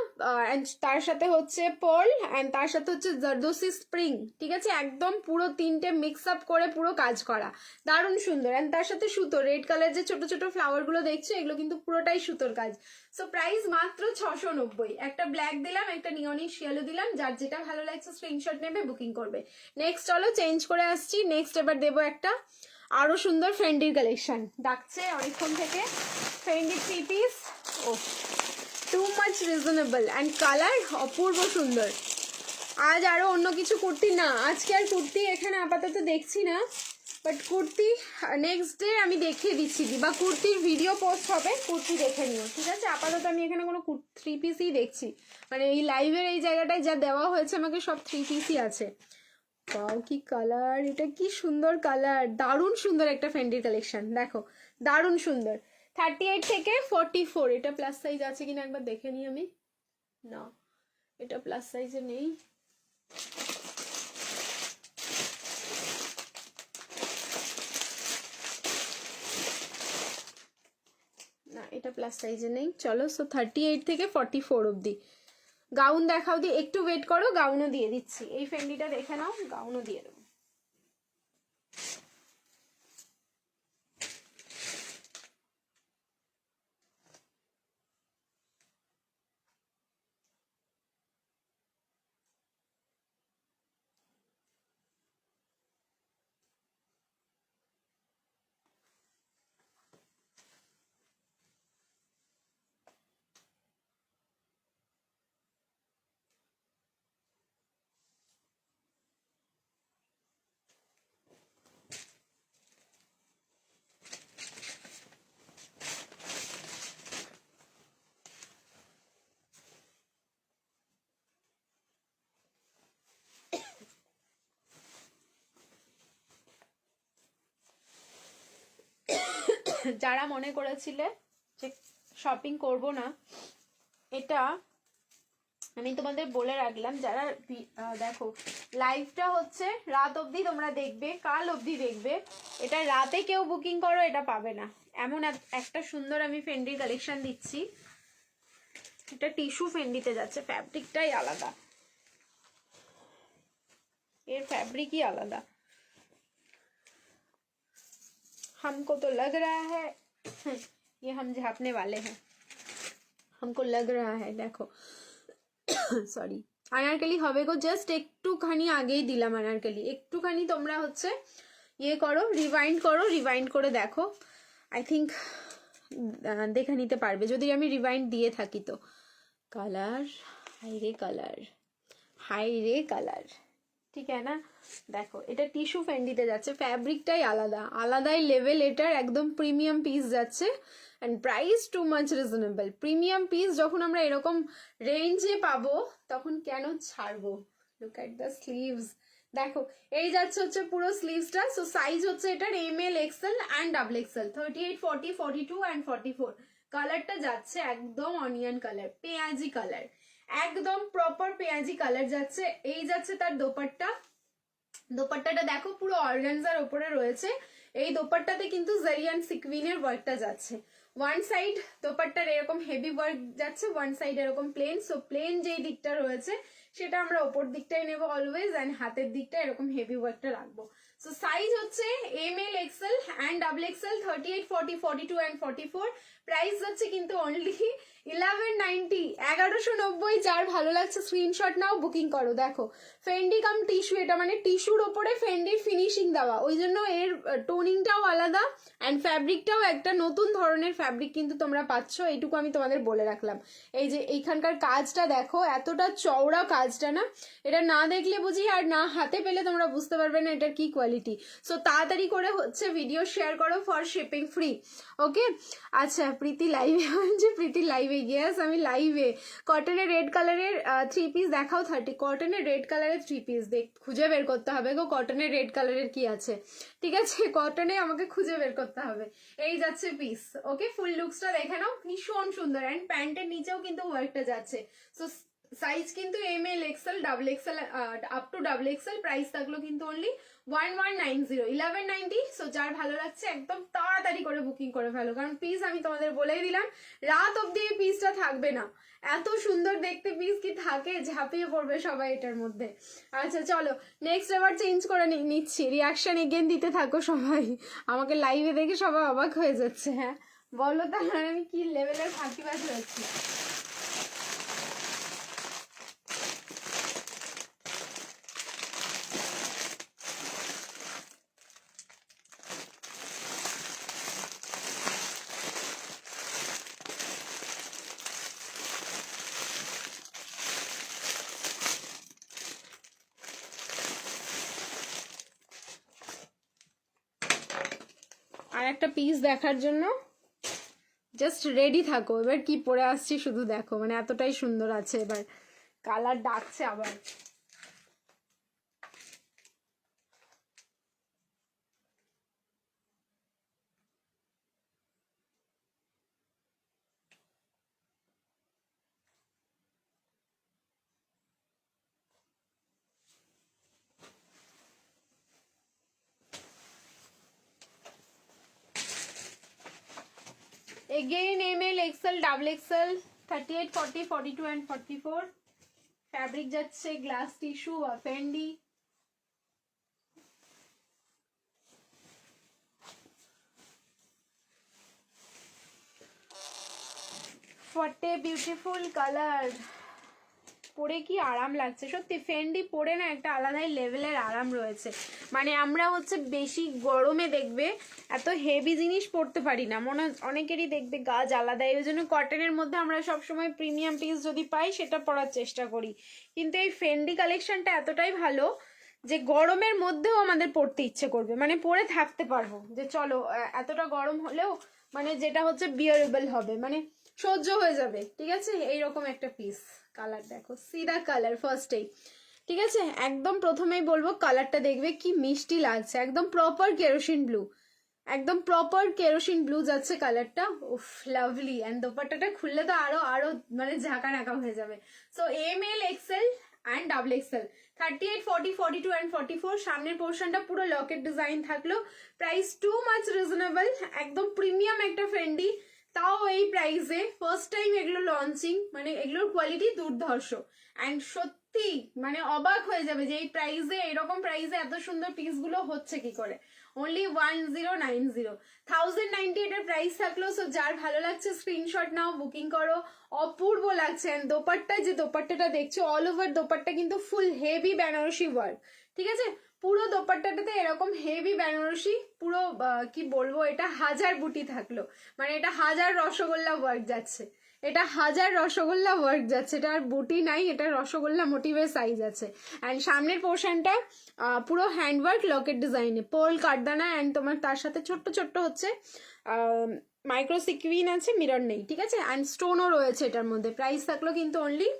তার সাথে হচ্ছে পার্ল অ্যান্ড তার সাথে হচ্ছে জারদোসি স্প্রিং, ঠিক আছে, একদম পুরো তিনটে মিক্স আপ করে পুরো কাজ করা, দারুণ সুন্দর। অ্যান্ড তার সাথে সুতো, রেড কালার যে ছোট ছোট ফ্লাওয়ার গুলো দেখছো এগুলো কিন্তু পুরোটাই সুতোর কাজ। সো প্রাইস মাত্র 690। একটা ব্ল্যাক দিলাম, একটা নিয়নিশ ইয়েলো দিলাম, যার যেটা ভালো লাগছে স্ক্রিনশট নেবে, বুকিং করবে। নেক্সট চলো চেঞ্জ করে আসছি, নেক্সট এবার দেবো একটা আরো সুন্দর ফেন্ডির কালেকশন, ডাকছে অনেকক্ষণ থেকে। ফেন্ডি থ্রি পিস, ও too much reasonable and colour অপূর্ব সুন্দর। আজ আরো অন্য কিছু কুর্তি না, আজকে আর কুর্তি এখানে আপাতত দেখছি না, বাট কুর্তি নেক্সট ডে আমি দেখিয়ে দিচ্ছি, বা কুর্তির ভিডিও পোস্ট হবে, কুর্তি দেখে নিও, ঠিক আছে। আপাতত আমি এখানে কোনো থ্রি পিসই দেখছি, মানে এই লাইভের এই জায়গাটায় যা দেওয়া হয়েছে আমাকে সব থ্রি পিসই আছে। পাও কি কালার, এটা কি সুন্দর কালার, দারুণ সুন্দর একটা ফেন্ডির কালেকশন, দেখো দারুণ সুন্দর। 38 থেকে 44, এটা প্লাস সাইজ আছে কিনা একবার দেখে নিই আমি, না এটা প্লাস সাইজে নেই। না এটা প্লাস সাইজে নেই, চলো। সো 38 থেকে 44 অবধি। গাউন দেখাও, দি একটু ওয়েট করো, গাউনও দিয়ে দিচ্ছি। এই ফেন্ডিটা দেখে নাও, গাউনও দিয়ে দেবো। যারা মনে করেছিলে যে শপিং করব না, এটা আমি তোমাদের বলে রাখলাম, যারা দেখো লাইভটা হচ্ছে রাত অবধি তোমরা দেখবে, কাল অবধি দেখবে, এটা রাতে কেউ বুকিং করো এটা পাবে না। এমন একটা সুন্দর আমি ফেন্ডির কালেকশন দিচ্ছি, এটা টিস্যু ফেন্ডিতে যাচ্ছে, ফ্যাব্রিকটাই আলাদা, এর ফ্যাব্রিকই আলাদা। हमको तो लग रहा है ये हम झापने वाले हैं, हमको लग रहा है, देखो সরি আনারকলি হবে গো, জাস্ট একটুখানি আগেই দিলাম আনারকলি, একটুখানি তোমরা হচ্ছে ইয়ে করো, রিভাইন্ড করে দেখো, আই থিঙ্ক দেখে নিতে পারবে যদি আমি রিভাইন্ড দিয়ে থাকি তো। কালার, হাই রে কালার, ঠিক আছে না। দেখো এটা টিস্যু ফেন্ডিতে যাচ্ছে, ফ্যাব্রিকটাই আলাদাই লেভেল, এটার একদম প্রিমিয়াম পিস যাচ্ছে, and price too much reasonable. Premium piece যখন আমরা এরকম রেঞ্জে পাবো তখন কেন ছাড়বো। লুক অ্যাট দ্য স্লিভস, দেখো এই যাচ্ছে হচ্ছে পুরো স্লিভসটা। সো সাইজ হচ্ছে এটার ML, XL and XXL, 38, 40, 42 and 44। কালারটা যাচ্ছে একদম অনিয়ন কালার, পেঁয়াজি কালার, একদম প্রপার পেঁয়াজি কালার যাচ্ছে। এই যাচ্ছে তার দোপাট্টা, দোপাট্টাটা দেখো পুরো অর্গানজার ওপরে রয়েছে, এই দোপাট্টাতে কিন্তু জারিয়ান সিকুইনের ওয়ার্কটা যাচ্ছে। ওয়ান সাইড দোপাট্টার এরকম হেভি ওয়ার্ক যাচ্ছে, ওয়ান সাইড এরকম প্লেন। সো প্লেন যেই দিকটা রয়েছে সেটা আমরা ওপর দিকটাই নেবো অলওয়েজ, অ্যান্ড হাতের দিকটা এরকম হেভি ওয়ার্কটা রাখবো। সো সাইজ হচ্ছে ML, XL and XXL, 38, 40, 42 and 44। Price যাচ্ছে কিন্তু অনলি 1190, 1190। যার ভালো লাগছে স্ক্রিনশট নাও, বুকিং করো। দেখো ফেন্ডি কাম টিস্যু, এটা মানে টিস্যুর ওপরে ফেন্ডির ফিনিশিং দেওয়া, ওই জন্য এর টোনিংটাও আলাদা অ্যান্ড ফ্যাব্রিকটাও একটা নতুন ধরনের ফ্যাব্রিক কিন্তু তোমরা পাচ্ছ, এইটুকু আমি তোমাদের বলে রাখলাম। এই যে এইখানকার কাজটা দেখো, এতটা চওড়া কাজটা না, এটা না দেখলে বুঝি আর না হাতে পেলে তোমরা বুঝতে পারবে না এটার কি কোয়ালিটি। কোয়ালিটি। সো তাড়াতাড়ি করে হচ্ছে ভিডিও শেয়ার করো ফর শিপিং ফ্রি। ওকে, আচ্ছা প্রীতি লাইভে যে প্রীতি লাইভে গিয়েস আমি লাইভে। কটনের রেড কালারের 3 পিস দেখাও 30। কটনের রেড কালারের 3 পিস খুঁজে বের করতে হবে গো, কটনের রেড কালারের কি আছে, ঠিক আছে, কটনে আমাকে খুঁজে বের করতে হবে। এই যাচ্ছে পিস। ওকে, ফুল লুকসটা দেখে নাও, ভীষণ সুন্দর। অ্যান্ড প্যান্টের নিচেও কিন্তু ওয়ার্কটা যাচ্ছে। সো সাইজ কিন্তু M L XL double XL up to double XL. Price থাকলো কিন্তু অনলি 1190 1190। সো যার ভালো লাগছে একদম তাড়াতাড়ি করে বুকিং করে ফেলো, কারণ পিস আমি তোমাদের বলেই দিলাম রাত অব্দি এই পিসটা থাকবে না। এত সুন্দর দেখতে পিস কি থাকে, ঝাঁপিয়ে পড়বে সবাই এটার মধ্যে। আচ্ছা চলো নেক্সট আবার চেঞ্জ করে নিচ্ছি, রিয়াকশন এগেন দিতে থাকো সবাই। আমাকে লাইভে দেখে সবাই অবাক হয়ে যাচ্ছে। হ্যাঁ বলো তাহলে আমি কি লেভেলের ফাঁকিবাজ হয়েছি। আর একটা পিস দেখার জন্য জাস্ট রেডি থাকো। এবার কি পরে আসছি শুধু দেখো, মানে এতটাই সুন্দর আছে। এবার কালার ডাকছে আবার। Again ML XL double XL 38 40 42 and 44 fabric যাচ্ছে গ্লাস টিস্যু বা ফেন্ডি। ফটে বিউটিফুল কালার, পরে কি আরাম লাগছে সত্যি। ফেন্ডি পরে না একটা আলাদাই লেভেলের আরাম রয়েছে। মানে আমরা হচ্ছে বেশি গরমে দেখবে এত হেভি জিনিস পরতে পারি না, মনে অনেকেরই দেখবে গা জ্বালা দেয়। ওই জন্য কটনের মধ্যে আমরা সবসময় প্রিমিয়াম পিস যদি পাই সেটা পরার চেষ্টা করি। কিন্তু এই ফেন্ডি কালেকশনটা এতটাই ভালো যে গরমের মধ্যেও আমাদের পরতে ইচ্ছে করবে, মানে পরে থাকতে পারবো যে চলো এতটা গরম হলেও মানে যেটা হচ্ছে বিয়ারেবল হবে, মানে সহ্য হয়ে যাবে। ঠিক আছে, এইরকম একটা পিস। কালার দেখো, সিদা কালার ফার্স্টেই, ঠিক আছে। একদম প্রথমেই বলবো কালারটা দেখবে কি মিষ্টি লাগছে, একদম প্রপার কেরোসিন ব্লু, একদম প্রপার কেরোসিন ব্লু যাচ্ছে কালারটা। উফ লাভলি। অ্যান্ড দোপাট্টাটা খুললে তো আরো আরো মানে ঝাঁকা নাকা হয়ে যাবে। So M L XL and double XL 38 40 42 and 44। সামনের পোর্শনটা পুরো লকেট ডিজাইন থাকলো। প্রাইস টু মাচ রিজনেবল, একদম প্রিমিয়াম একটা ফ্রেন্ডি, তাও এই প্রাইসে। ফার্স্ট টাইম এগুলো লঞ্চিং, মানে এগুলোর কোয়ালিটি দুর্ধর্ষ। অ্যান্ড সত্যি মানে অবাক হয়ে যাবে যে এই প্রাইসে, এরকম প্রাইসে এত সুন্দর পিসগুলো হচ্ছে কি করে। অনলি 1090 1090 এটার প্রাইস থাকলো। সো যার ভালো লাগছে স্ক্রিনশট নাও, বুকিং করো। অপূর্ব লাগছে। অ্যান্ড দোপাট্টায় যে দোপাট্টাটা দেখছো অল ওভার দোপাট্টা কিন্তু ফুল হেভি বেনারসি ওয়ার্ক, ঠিক আছে। পুরো দোপাট্টাটাতে এরকম হেভি বেনারসি, পুরো কি বলবো, এটা হাজার বুটি থাকলো, মানে এটা হাজার রসগোল্লা ওয়ার্ক যাচ্ছে, এটা হাজার রসগোল্লা ওয়ার্ক যাচ্ছে। এটা আর বুটি নাই, এটা রসগোল্লা মোটিভের সাইজ আছে। অ্যান্ড সামনের পোর্শনটা পুরো হ্যান্ডওয়ার্ক লকেট ডিজাইনে, পোল কাটদানা অ্যান্ড তোমার তার সাথে ছোট্ট ছোট্ট হচ্ছে মাইক্রো সিকুইন আছে, মিরর নেই, ঠিক আছে। অ্যান্ড স্টোনও রয়েছে এটার মধ্যে। প্রাইস থাকলো কিন্তু অনলি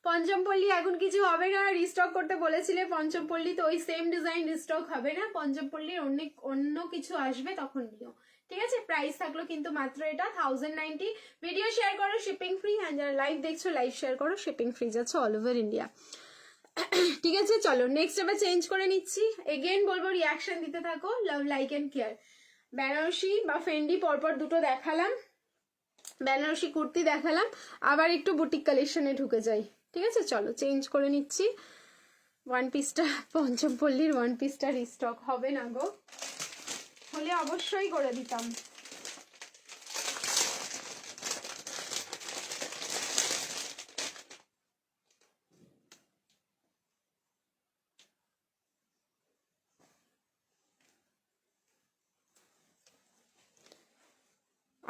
পঞ্চমপল্লী এখন কিছু হবে না, রিস্টক করতে বলেছিলে পঞ্চমপল্লী, তো ওই সেম ডিজাইন রিস্টক হবে না, পঞ্চমপল্লীর অন্য কিছু আসবে তখন নিও, ঠিক আছে। প্রাইস থাকলো কিন্তু মাত্র এটা 1090। ভিডিও শেয়ার করো, শিপিং ফ্রি। হ্যাঁ যারা লাইভ দেখছো লাইভ শেয়ার করো, শিপিং ফ্রি যাচ্ছে অল ওভার ইন্ডিয়া, ঠিক আছে। চলো নেক্সট এবার চেঞ্জ করে নিচ্ছি। এগেন বলবো রিয়াকশন দিতে থাকো, love like and care. Banarasi বা ফেন্ডি পরপর দুটো দেখালাম, বেনারসি কুর্তি দেখালাম, আবার একটু বুটিক কালেকশনে ঢুকে যাই, ঠিক আছে। চলো চেঞ্জ করে নিচ্ছি। ওয়ান পিসটা পঞ্চমপল্লীর ওয়ান পিসটা রিস্টক হবে না গো, হলে অবশ্যই করে দিতাম।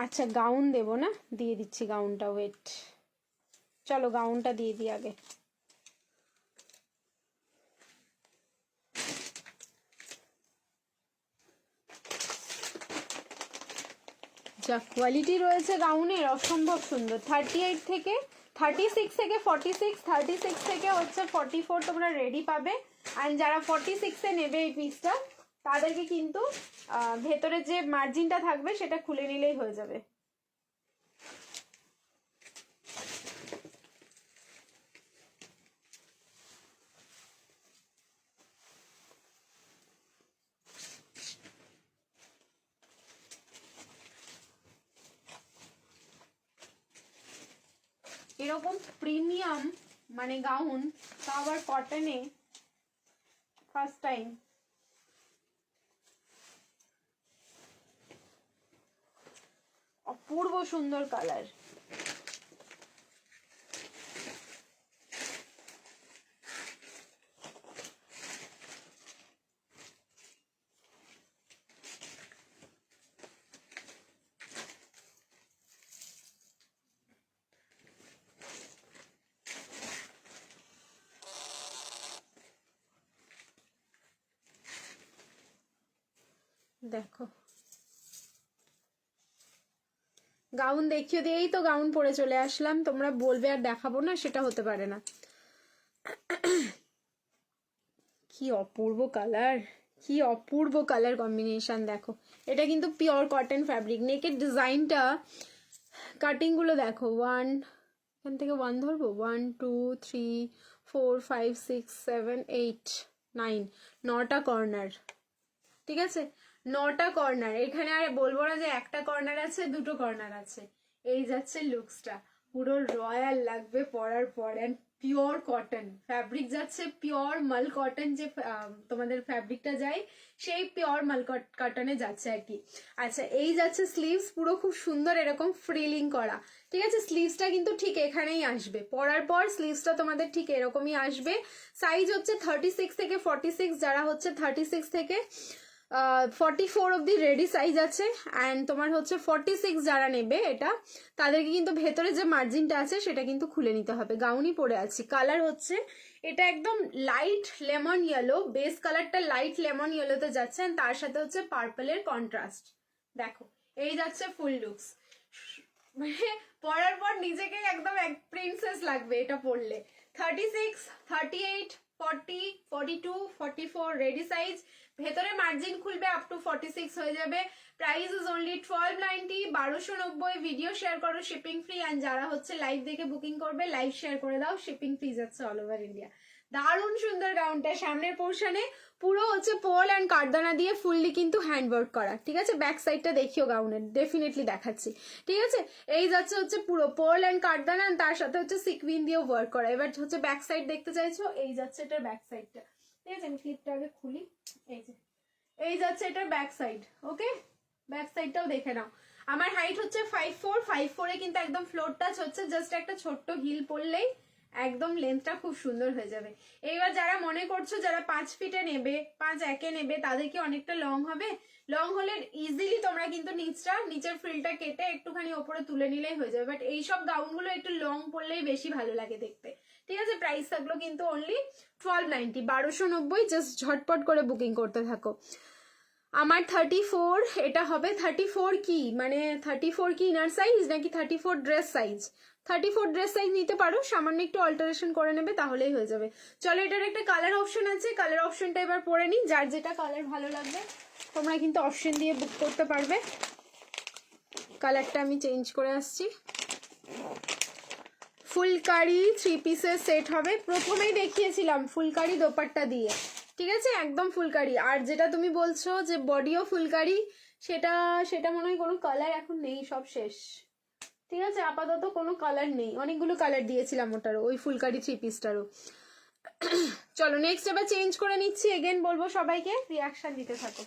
আচ্ছা গাউন দেবো না, দিয়ে দিচ্ছি গাউনটা, ওয়েট, চলো গাউনটা দিয়ে দিই আগে। আচ্ছা, কোয়ালিটি রয়েছে গাউনের অসম্ভব সুন্দর। 38 থেকে 36 থেকে 46, 36 থেকে হচ্ছে 44 তোমরা রেডি পাবে। আর যারা 46-এ নেবে এই পিসটা তাদেরকে কিন্তু ভেতরে যে মার্জিনটা থাকবে সেটা খুলে নিলেই হয়ে যাবে। এরকম প্রিমিয়াম মানে গাউন, তা আবার কটনে, ফার্স্ট টাইম। অপূর্ব সুন্দর কালার। দেখো গাউন দেখিয়ে দিয়েই তো গাউন পরে চলে আসলাম, তোমরা বলবে আর দেখাবো না, সেটা হতে পারে না। কি অপূর্ব কালার, কি অপূর্ব কালার কম্বিনেশন। দেখো এটা কিন্তু পিওর কটন ফ্যাব্রিক। নেকের ডিজাইনটা, কাটিং গুলো দেখো। এখান থেকে 1 ধরবো, 1 2 3 4 5 6 7 8 9, 9টা কর্নার। ঠিক আছে, 9টা কর্নার। এখানে আর বলবো না যে একটা কর্নার আছে, দুটো কর্নার আছে। এই যাচ্ছে লুকসটা, পুরো রয়্যাল লাগবে পরার পর। অ্যান্ড পিওর কটন ফ্যাব্রিক যাচ্ছে, পিওর মাল কটন যে তোমাদের ফ্যাব্রিকটা যায় সেই পিওর মাল কটনে যাচ্ছে আর কি। আচ্ছা, এই যাচ্ছে স্লিভস, পুরো খুব সুন্দর এরকম ফ্রিলিং করা। ঠিক আছে, স্লিভসটা কিন্তু ঠিক এখানেই আসবে, পরার পর স্লিভসটা তোমাদের ঠিক এরকমই আসবে। সাইজ হচ্ছে 36 থেকে 46, যারা হচ্ছে 36 থেকে 44 অব্দি রেডি সাইজ আছে। অ্যান্ড তোমার হচ্ছে 46 যারা নেবে এটা, তাদেরকে কিন্তু ভেতরে যে মার্জিনটা আছে সেটা কিন্তু খুলে নিতে হবে। গাউনই পরে আছি। কালার হচ্ছে এটা একদম লাইট লেমন ইয়েলো, বেস কালারটা লাইট লেমন ইয়েলোতে যাচ্ছে, তার সাথে হচ্ছে পার্পলের কন্ট্রাস্ট। দেখো এই যাচ্ছে ফুল লুকস। মানে পরার পর নিজেকেই একদম এক প্রিন্সেস লাগবে এটা পরলে। 36, 38, 40, 42, 44 রেডি সাইজ। ভেতরে মার্জিন খুলবে আপ টু 46 হয়ে যাবে। Price is only 1290, 1290। Video share করো, শিপিং ফ্রি। অ্যান্ড যারা হচ্ছে লাইভ দেখে বুকিং করবে, লাইভ শেয়ার করে দাও, শিপিং ফ্রি যাচ্ছে অল ওভার ইন্ডিয়া। দারুণ সুন্দর গাউনটা। সামনের পোর্শনে পুরো হচ্ছে পোল অ্যান্ড কারদানা দিয়ে ফুললি কিন্তু হ্যান্ডওয়ার্ক করা। ঠিক আছে, ব্যাক সাইডটা দেখিও গাউনের, ডেফিনেটলি দেখাচ্ছি। ঠিক আছে, এই যাচ্ছে হচ্ছে পুরো পোল অ্যান্ড কারদানা, তার সাথে হচ্ছে সিকুইন দিয়েও ওয়ার্ক করা। এবার হচ্ছে ব্যাক সাইড দেখতে চাইছো, এই যাচ্ছে এটার ব্যাক সাইডটা। ঠিক আছে, আমি ক্লিপটা আগে খুলি। এই যে এই যাচ্ছে এটার ব্যাক সাইড। ওকে, ব্যাক সাইডটাও দেখে নাও। আমার হাইট হচ্ছে 5'4", 5'4" কিন্তু একদম ফ্লোর টাচ হচ্ছে। জাস্ট একটা ছোট্ট হিল পরলেই একদম লেন্থটা খুব সুন্দর হয়ে যাবে। এইবার যারা মনে করছো যারা 5 ফিটে নেবে, 5'1" নেবে, তাদেরকে অনেকটা লং হবে। লং হলে ইজিলি তোমরা কিন্তু নিচের ফ্রিলটা কেটে একটুখানি ওপরে তুলে নিলেই হয়ে যাবে। বাট এইসব গাউনগুলো একটু লং পরলেই বেশি ভালো লাগে দেখতে। ঠিক আছে, প্রাইস থাকলো কিন্তু অনলি 1290, 1290। জাস্ট ঝটপট করে বুকিং করতে থাকো। আমার 34 এটা হবে। 34 কি মানে 34 কি ইনার সাইজ নাকি 34 ড্রেস সাইজ? 34 ড্রেস সাইজ নিতে পারো, সামান্য একটু অল্টারেশন করে নেবে তাহলেই হয়ে যাবে। চলো, এটার একটা কালার অপশন আছে, কালার অপশনটা এবার পরে নিই। যার যেটা কালার ভালো লাগবে তোমরা কিন্তু অপশন দিয়ে বুক করতে পারবে। কালারটা আমি চেঞ্জ করে আসছি। ফুলকারি 3 পিসের সেট হবে। প্রথমেই দেখিয়েছিলাম ফুলকারি দোপাট্টা দিয়ে। ঠিক আছে, একদম ফুলকারি। আর যেটা তুমি বলছো যে বডিও ফুলকারি, সেটা সেটা মনে হয় কোনো কালার এখন নেই, সব শেষ। ঠিক আছে, আপাতত কোনো কালার নেই। অনেকগুলো কালার দিয়েছিলাম ওটারও, ওই ফুলকারি 3 পিসটারও। চলো নেক্সট এবার চেঞ্জ করে নিচ্ছি। এগেন বলবো সবাইকে রিয়াকশন দিতে থাকো।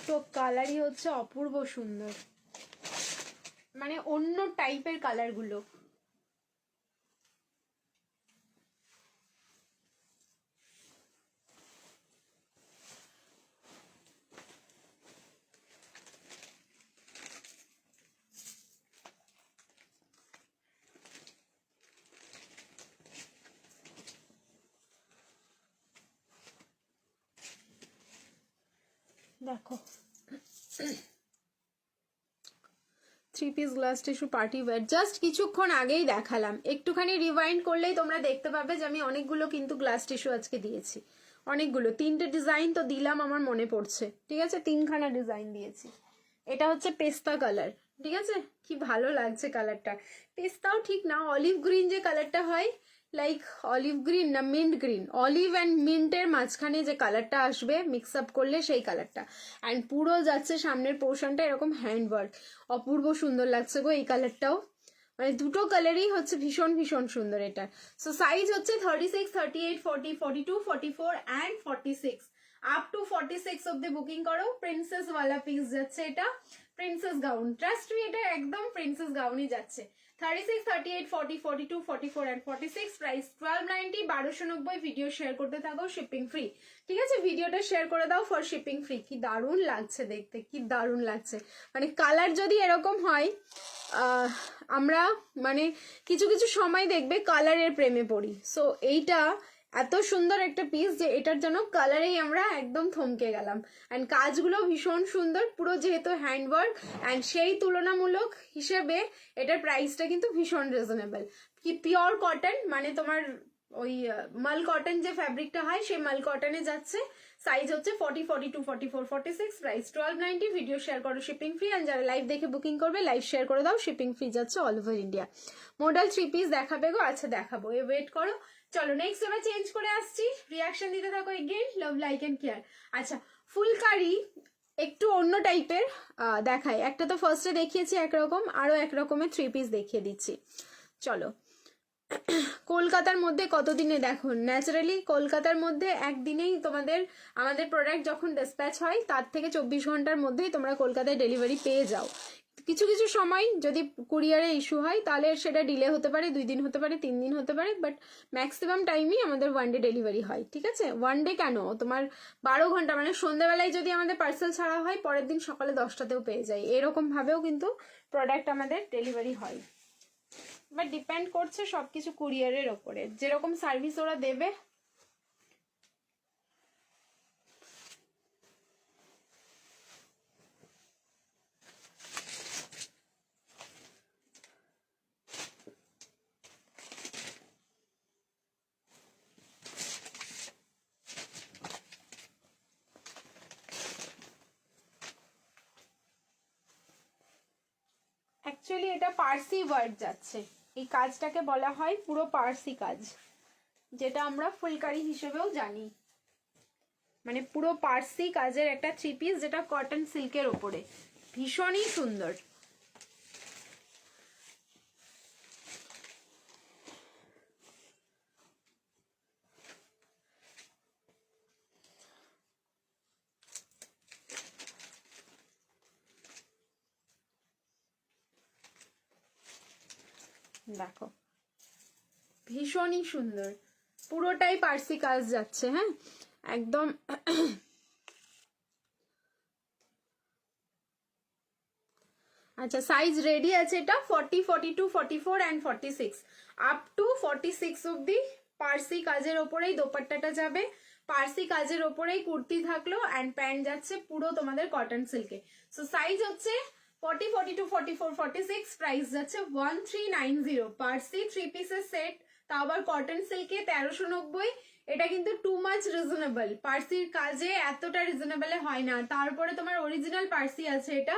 দুটো কালারই হচ্ছে অপূর্ব সুন্দর, মানে অন্য টাইপের কালারগুলো। দেখো 3 piece glass tissue party wear, just কিছুক্ষণ আগেই দেখালাম, একটুখানি রিওয়াইন্ড করলেই তোমরা দেখতে পাবে যে আমি অনেকগুলো কিন্তু গ্লাস টিস্যু আজকে দিয়েছি, অনেকগুলো, 3টে ডিজাইন তো দিলাম আমার মনে পড়ছে, ঠিক আছে, 3খানা ডিজাইন দিয়েছি। এটা হচ্ছে পেস্তা কালার, ঠিক আছে, কি ভালো লাগছে কালারটা, পেস্তাও ঠিক না, অলিভ গ্রিন যে কালারটা হয়, লাইক অলিভ গ্রিন না মিন্ট গ্রিন, অলিভ অ্যান্ড মিন্টের মাঝখানে যে কালারটা আসবে মিক্স আপ করলে সেই কালারটা, অ্যান্ড পুরো যাচ্ছে সামনের পোর্শনটা এরকম হ্যান্ডওয়ার্ক, অপূর্ব সুন্দর লাগছে গো এই কালারটাও, মানে দুটো কালারই হচ্ছে ভীষণ ভীষণ সুন্দর এটা। সো সাইজ হচ্ছে 36, 38, 40, 42, 44 অ্যান্ড 46, আপ টু 46 অব্দি বুকিং করো। প্রিন্সেস ওয়ালা পিস যাচ্ছে এটা, প্রিন্সেস গাউন, ট্রাস্ট মি এটা একদম প্রিন্সেস গাউনই যাচ্ছে। 36, 38, 40, 42, 44 and 46, প্রাইস 1290, 1290। ভিডিও শেয়ার করতে থাকো, শিপিং ফ্রি, ঠিক আছে, ভিডিওটা শেয়ার করে দাও ফর শিপিং ফ্রি। কি দারুণ লাগছে দেখতে, কি দারুণ লাগছে, মানে কালার যদি এরকম হয় আমরা মানে কিছু কিছু সময় দেখবে কালারের প্রেমে পড়ি, সো এইটা এত সুন্দর একটা পিস যে এটার জন্য কালারেই আমরা একদম থমকে গেলাম, অ্যান্ড কাজগুলো ভীষণ সুন্দর, পুরো যেহেতু হ্যান্ডওয়ার্ক, অ্যান্ড সেই তুলনামূলক হিসেবে এটার প্রাইসটা কিন্তু ভীষণ রিজনেবল। কি পিওর কটন, মানে তোমার ওই মাল কটন যে ফ্যাব্রিকটা হয় সেই মাল কটনে যাচ্ছে। সাইজ হচ্ছে 40, 42, 44, 46, প্রাইস 1290। ভিডিও শেয়ার করো, শিপিং ফ্রি, অ্যান্ড যারা লাইভ দেখে বুকিং করবে লাইভ শেয়ার করে দাও, শিপিং ফ্রি যাচ্ছে all over India. Model 3 piece দেখাবে গো, আচ্ছা দেখাবো, এ ওয়েট করো। চলো নেক্সট এবার চেঞ্জ করে আসছি, রিয়াকশন দিতে থাকো again, love like and care. আচ্ছা ফুলকারি একটু অন্য টাইপের দেখায়, একটা তো ফার্স্টে দেখিয়েছি একরকম, আরো একরকমের 3 পিস দেখিয়ে দিচ্ছি। চলো কলকাতার মধ্যে কতদিনে, দেখো ন্যাচারালি কলকাতার মধ্যে একদিনেই তোমাদের আমাদের প্রোডাক্ট যখন ডিসপ্যাচ হয় তার থেকে 24 ঘন্টার মধ্যেই তোমরা কলকাতায় ডেলিভারি পেয়ে যাও। কিছু কিছু সময় যদি কুরিয়ারে ইস্যু হয় তাহলে সেটা ডিলে হতে পারে, 2 দিন হতে পারে, 3 দিন হতে পারে, বাট ম্যাক্সিমাম টাইমই আমাদের 1 ডে ডেলিভারি হয়, ঠিক আছে। 1 ডে কেন, তোমার 12 ঘন্টা, মানে সন্ধ্যাবেলায় যদি আমাদের পার্সেল ছাড়া হয় পরের দিন সকালে 10টাতেও পেয়ে যাই, এরকম ভাবেও কিন্তু প্রোডাক্ট আমাদের ডেলিভারি হয়, বাট ডিপেন্ড করছে সবকিছু কুরিয়ারের ওপরে, যেরকম সার্ভিস ওরা দেবে। অ্যাকচুয়ালি এটা পার্সি ওয়ার্ক যাচ্ছে, এই কাজটাকে বলা হয় পুরো পার্সি কাজ, যেটা আমরা ফুলকারি হিসেবেও জানি, মানে পুরো পার্সি কাজের একটা 3 পিস যেটা কটন সিল্কের ওপরে, ভীষণই সুন্দর। দেখো ভীষণই সুন্দর, পুরোটাই পার্সি কাজ যাচ্ছে, হ্যাঁ একদম। আচ্ছা সাইজ রেডি আছে, এটা 40, 42, 44 অ্যান্ড 46, আপ টু 46 অব্দি পার্সি কাজের ওপরেই দোপাট্টাটা যাবে, পার্সি কাজের ওপরেই কুর্তি থাকলো, অ্যান্ড প্যান্ট যাচ্ছে পুরো তোমাদের কটন সিল্কে। সো সাইজ হচ্ছে 40, 42, 44, 46, প্রাইস যাচ্ছে 1390। পার্সি 3 পিসের সেট, তাও আবার কটন সিল্কে 1390। এটা কিন্তু টু মাচ রিজনেবল, পার্সির কাজে এতটা রিজনেবলে হয় না। তারপরে তোমার অরিজিনাল পার্সি আছে এটা,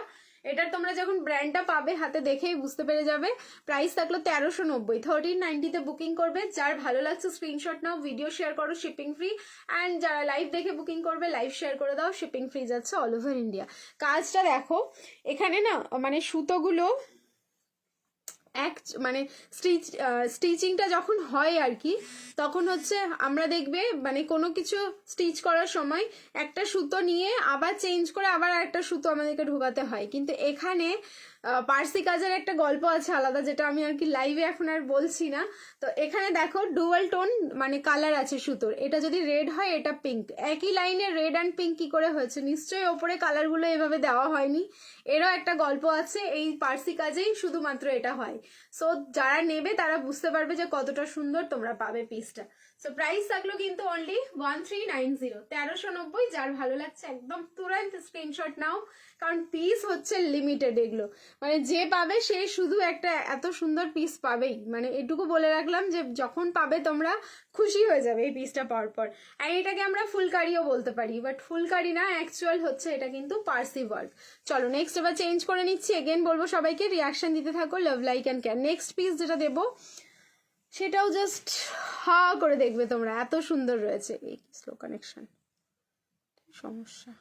এটার তোমরা যখন ব্র্যান্ডটা পাবে হাতে দেখেই বুঝতে পেরে যাবে। প্রাইস থাকলো 1390, 1390-তে বুকিং করবে। যার ভালো লাগছে স্ক্রিনশট নাও, ভিডিও শেয়ার করো, শিপিং ফ্রি, অ্যান্ড যারা লাইভ দেখে বুকিং করবে লাইভ শেয়ার করে দাও, শিপিং ফ্রি যাচ্ছে অল ওভার ইন্ডিয়া। কাজটা দেখো এখানে না, মানে সুতোগুলো এক মানে স্টিচিংটা যখন হয় আর কি, তখন হচ্ছে আমরা দেখবে মানে কোনো কিছু স্টিচ করার সময় একটা সুতো নিয়ে আবার চেঞ্জ করে আবার একটা সুতো আমাদেরকে ঢোকাতে হয়, কিন্তু এখানে পার্সি কাজের একটা গল্প আছে আলাদা, যেটা আমি আর কি লাইভে এখন আর বলছি না। তো এখানে দেখো ডুয়াল টোন মানে কালার আছে সুতোর, এটা যদি রেড হয় এটা পিঙ্ক, একই লাইনে রেড অ্যান্ড পিঙ্ক কি করে হয়েছে, নিশ্চয়ই ওপরে কালারগুলো এভাবে দেওয়া হয়নি, এরও একটা গল্প আছে, এই পার্সি কাজেই শুধুমাত্র এটা হয়। সো যারা নেবে তারা বুঝতে পারবে যে কতটা সুন্দর তোমরা পাবে পিসটা। সো প্রাইস থাকলো কিন্তু অনলি 1390, 1390। যার ভালো লাগছে একদম তুরন্ত স্ক্রিনশট নাও, কারণ পিস হচ্ছে লিমিটেড এগুলো, মানে যে পাবে সে শুধু একটা এত সুন্দর পিস পাবেই, মানে এটুকু বলে রাখলাম যে যখন পাবে তোমরা খুশি হয়ে যাবে এই পিসটা পাওয়ার পর। আর এটাকে আমরা ফুলকারিও বলতে পারি, বাট ফুলকারি না, অ্যাকচুয়াল হচ্ছে এটা কিন্তু পার্সি ওয়ার্ক। চলো নেক্সট এবার চেঞ্জ করে নিচ্ছি, এগেন বলবো সবাইকে রিয়াকশন দিতে থাকো, love like and care. Next piece যেটা দেবো সেটাও জাস্ট হা করে দেখবে তোমরা, এত সুন্দর রয়েছে। এই স্লো কানেকশন সমস্যা।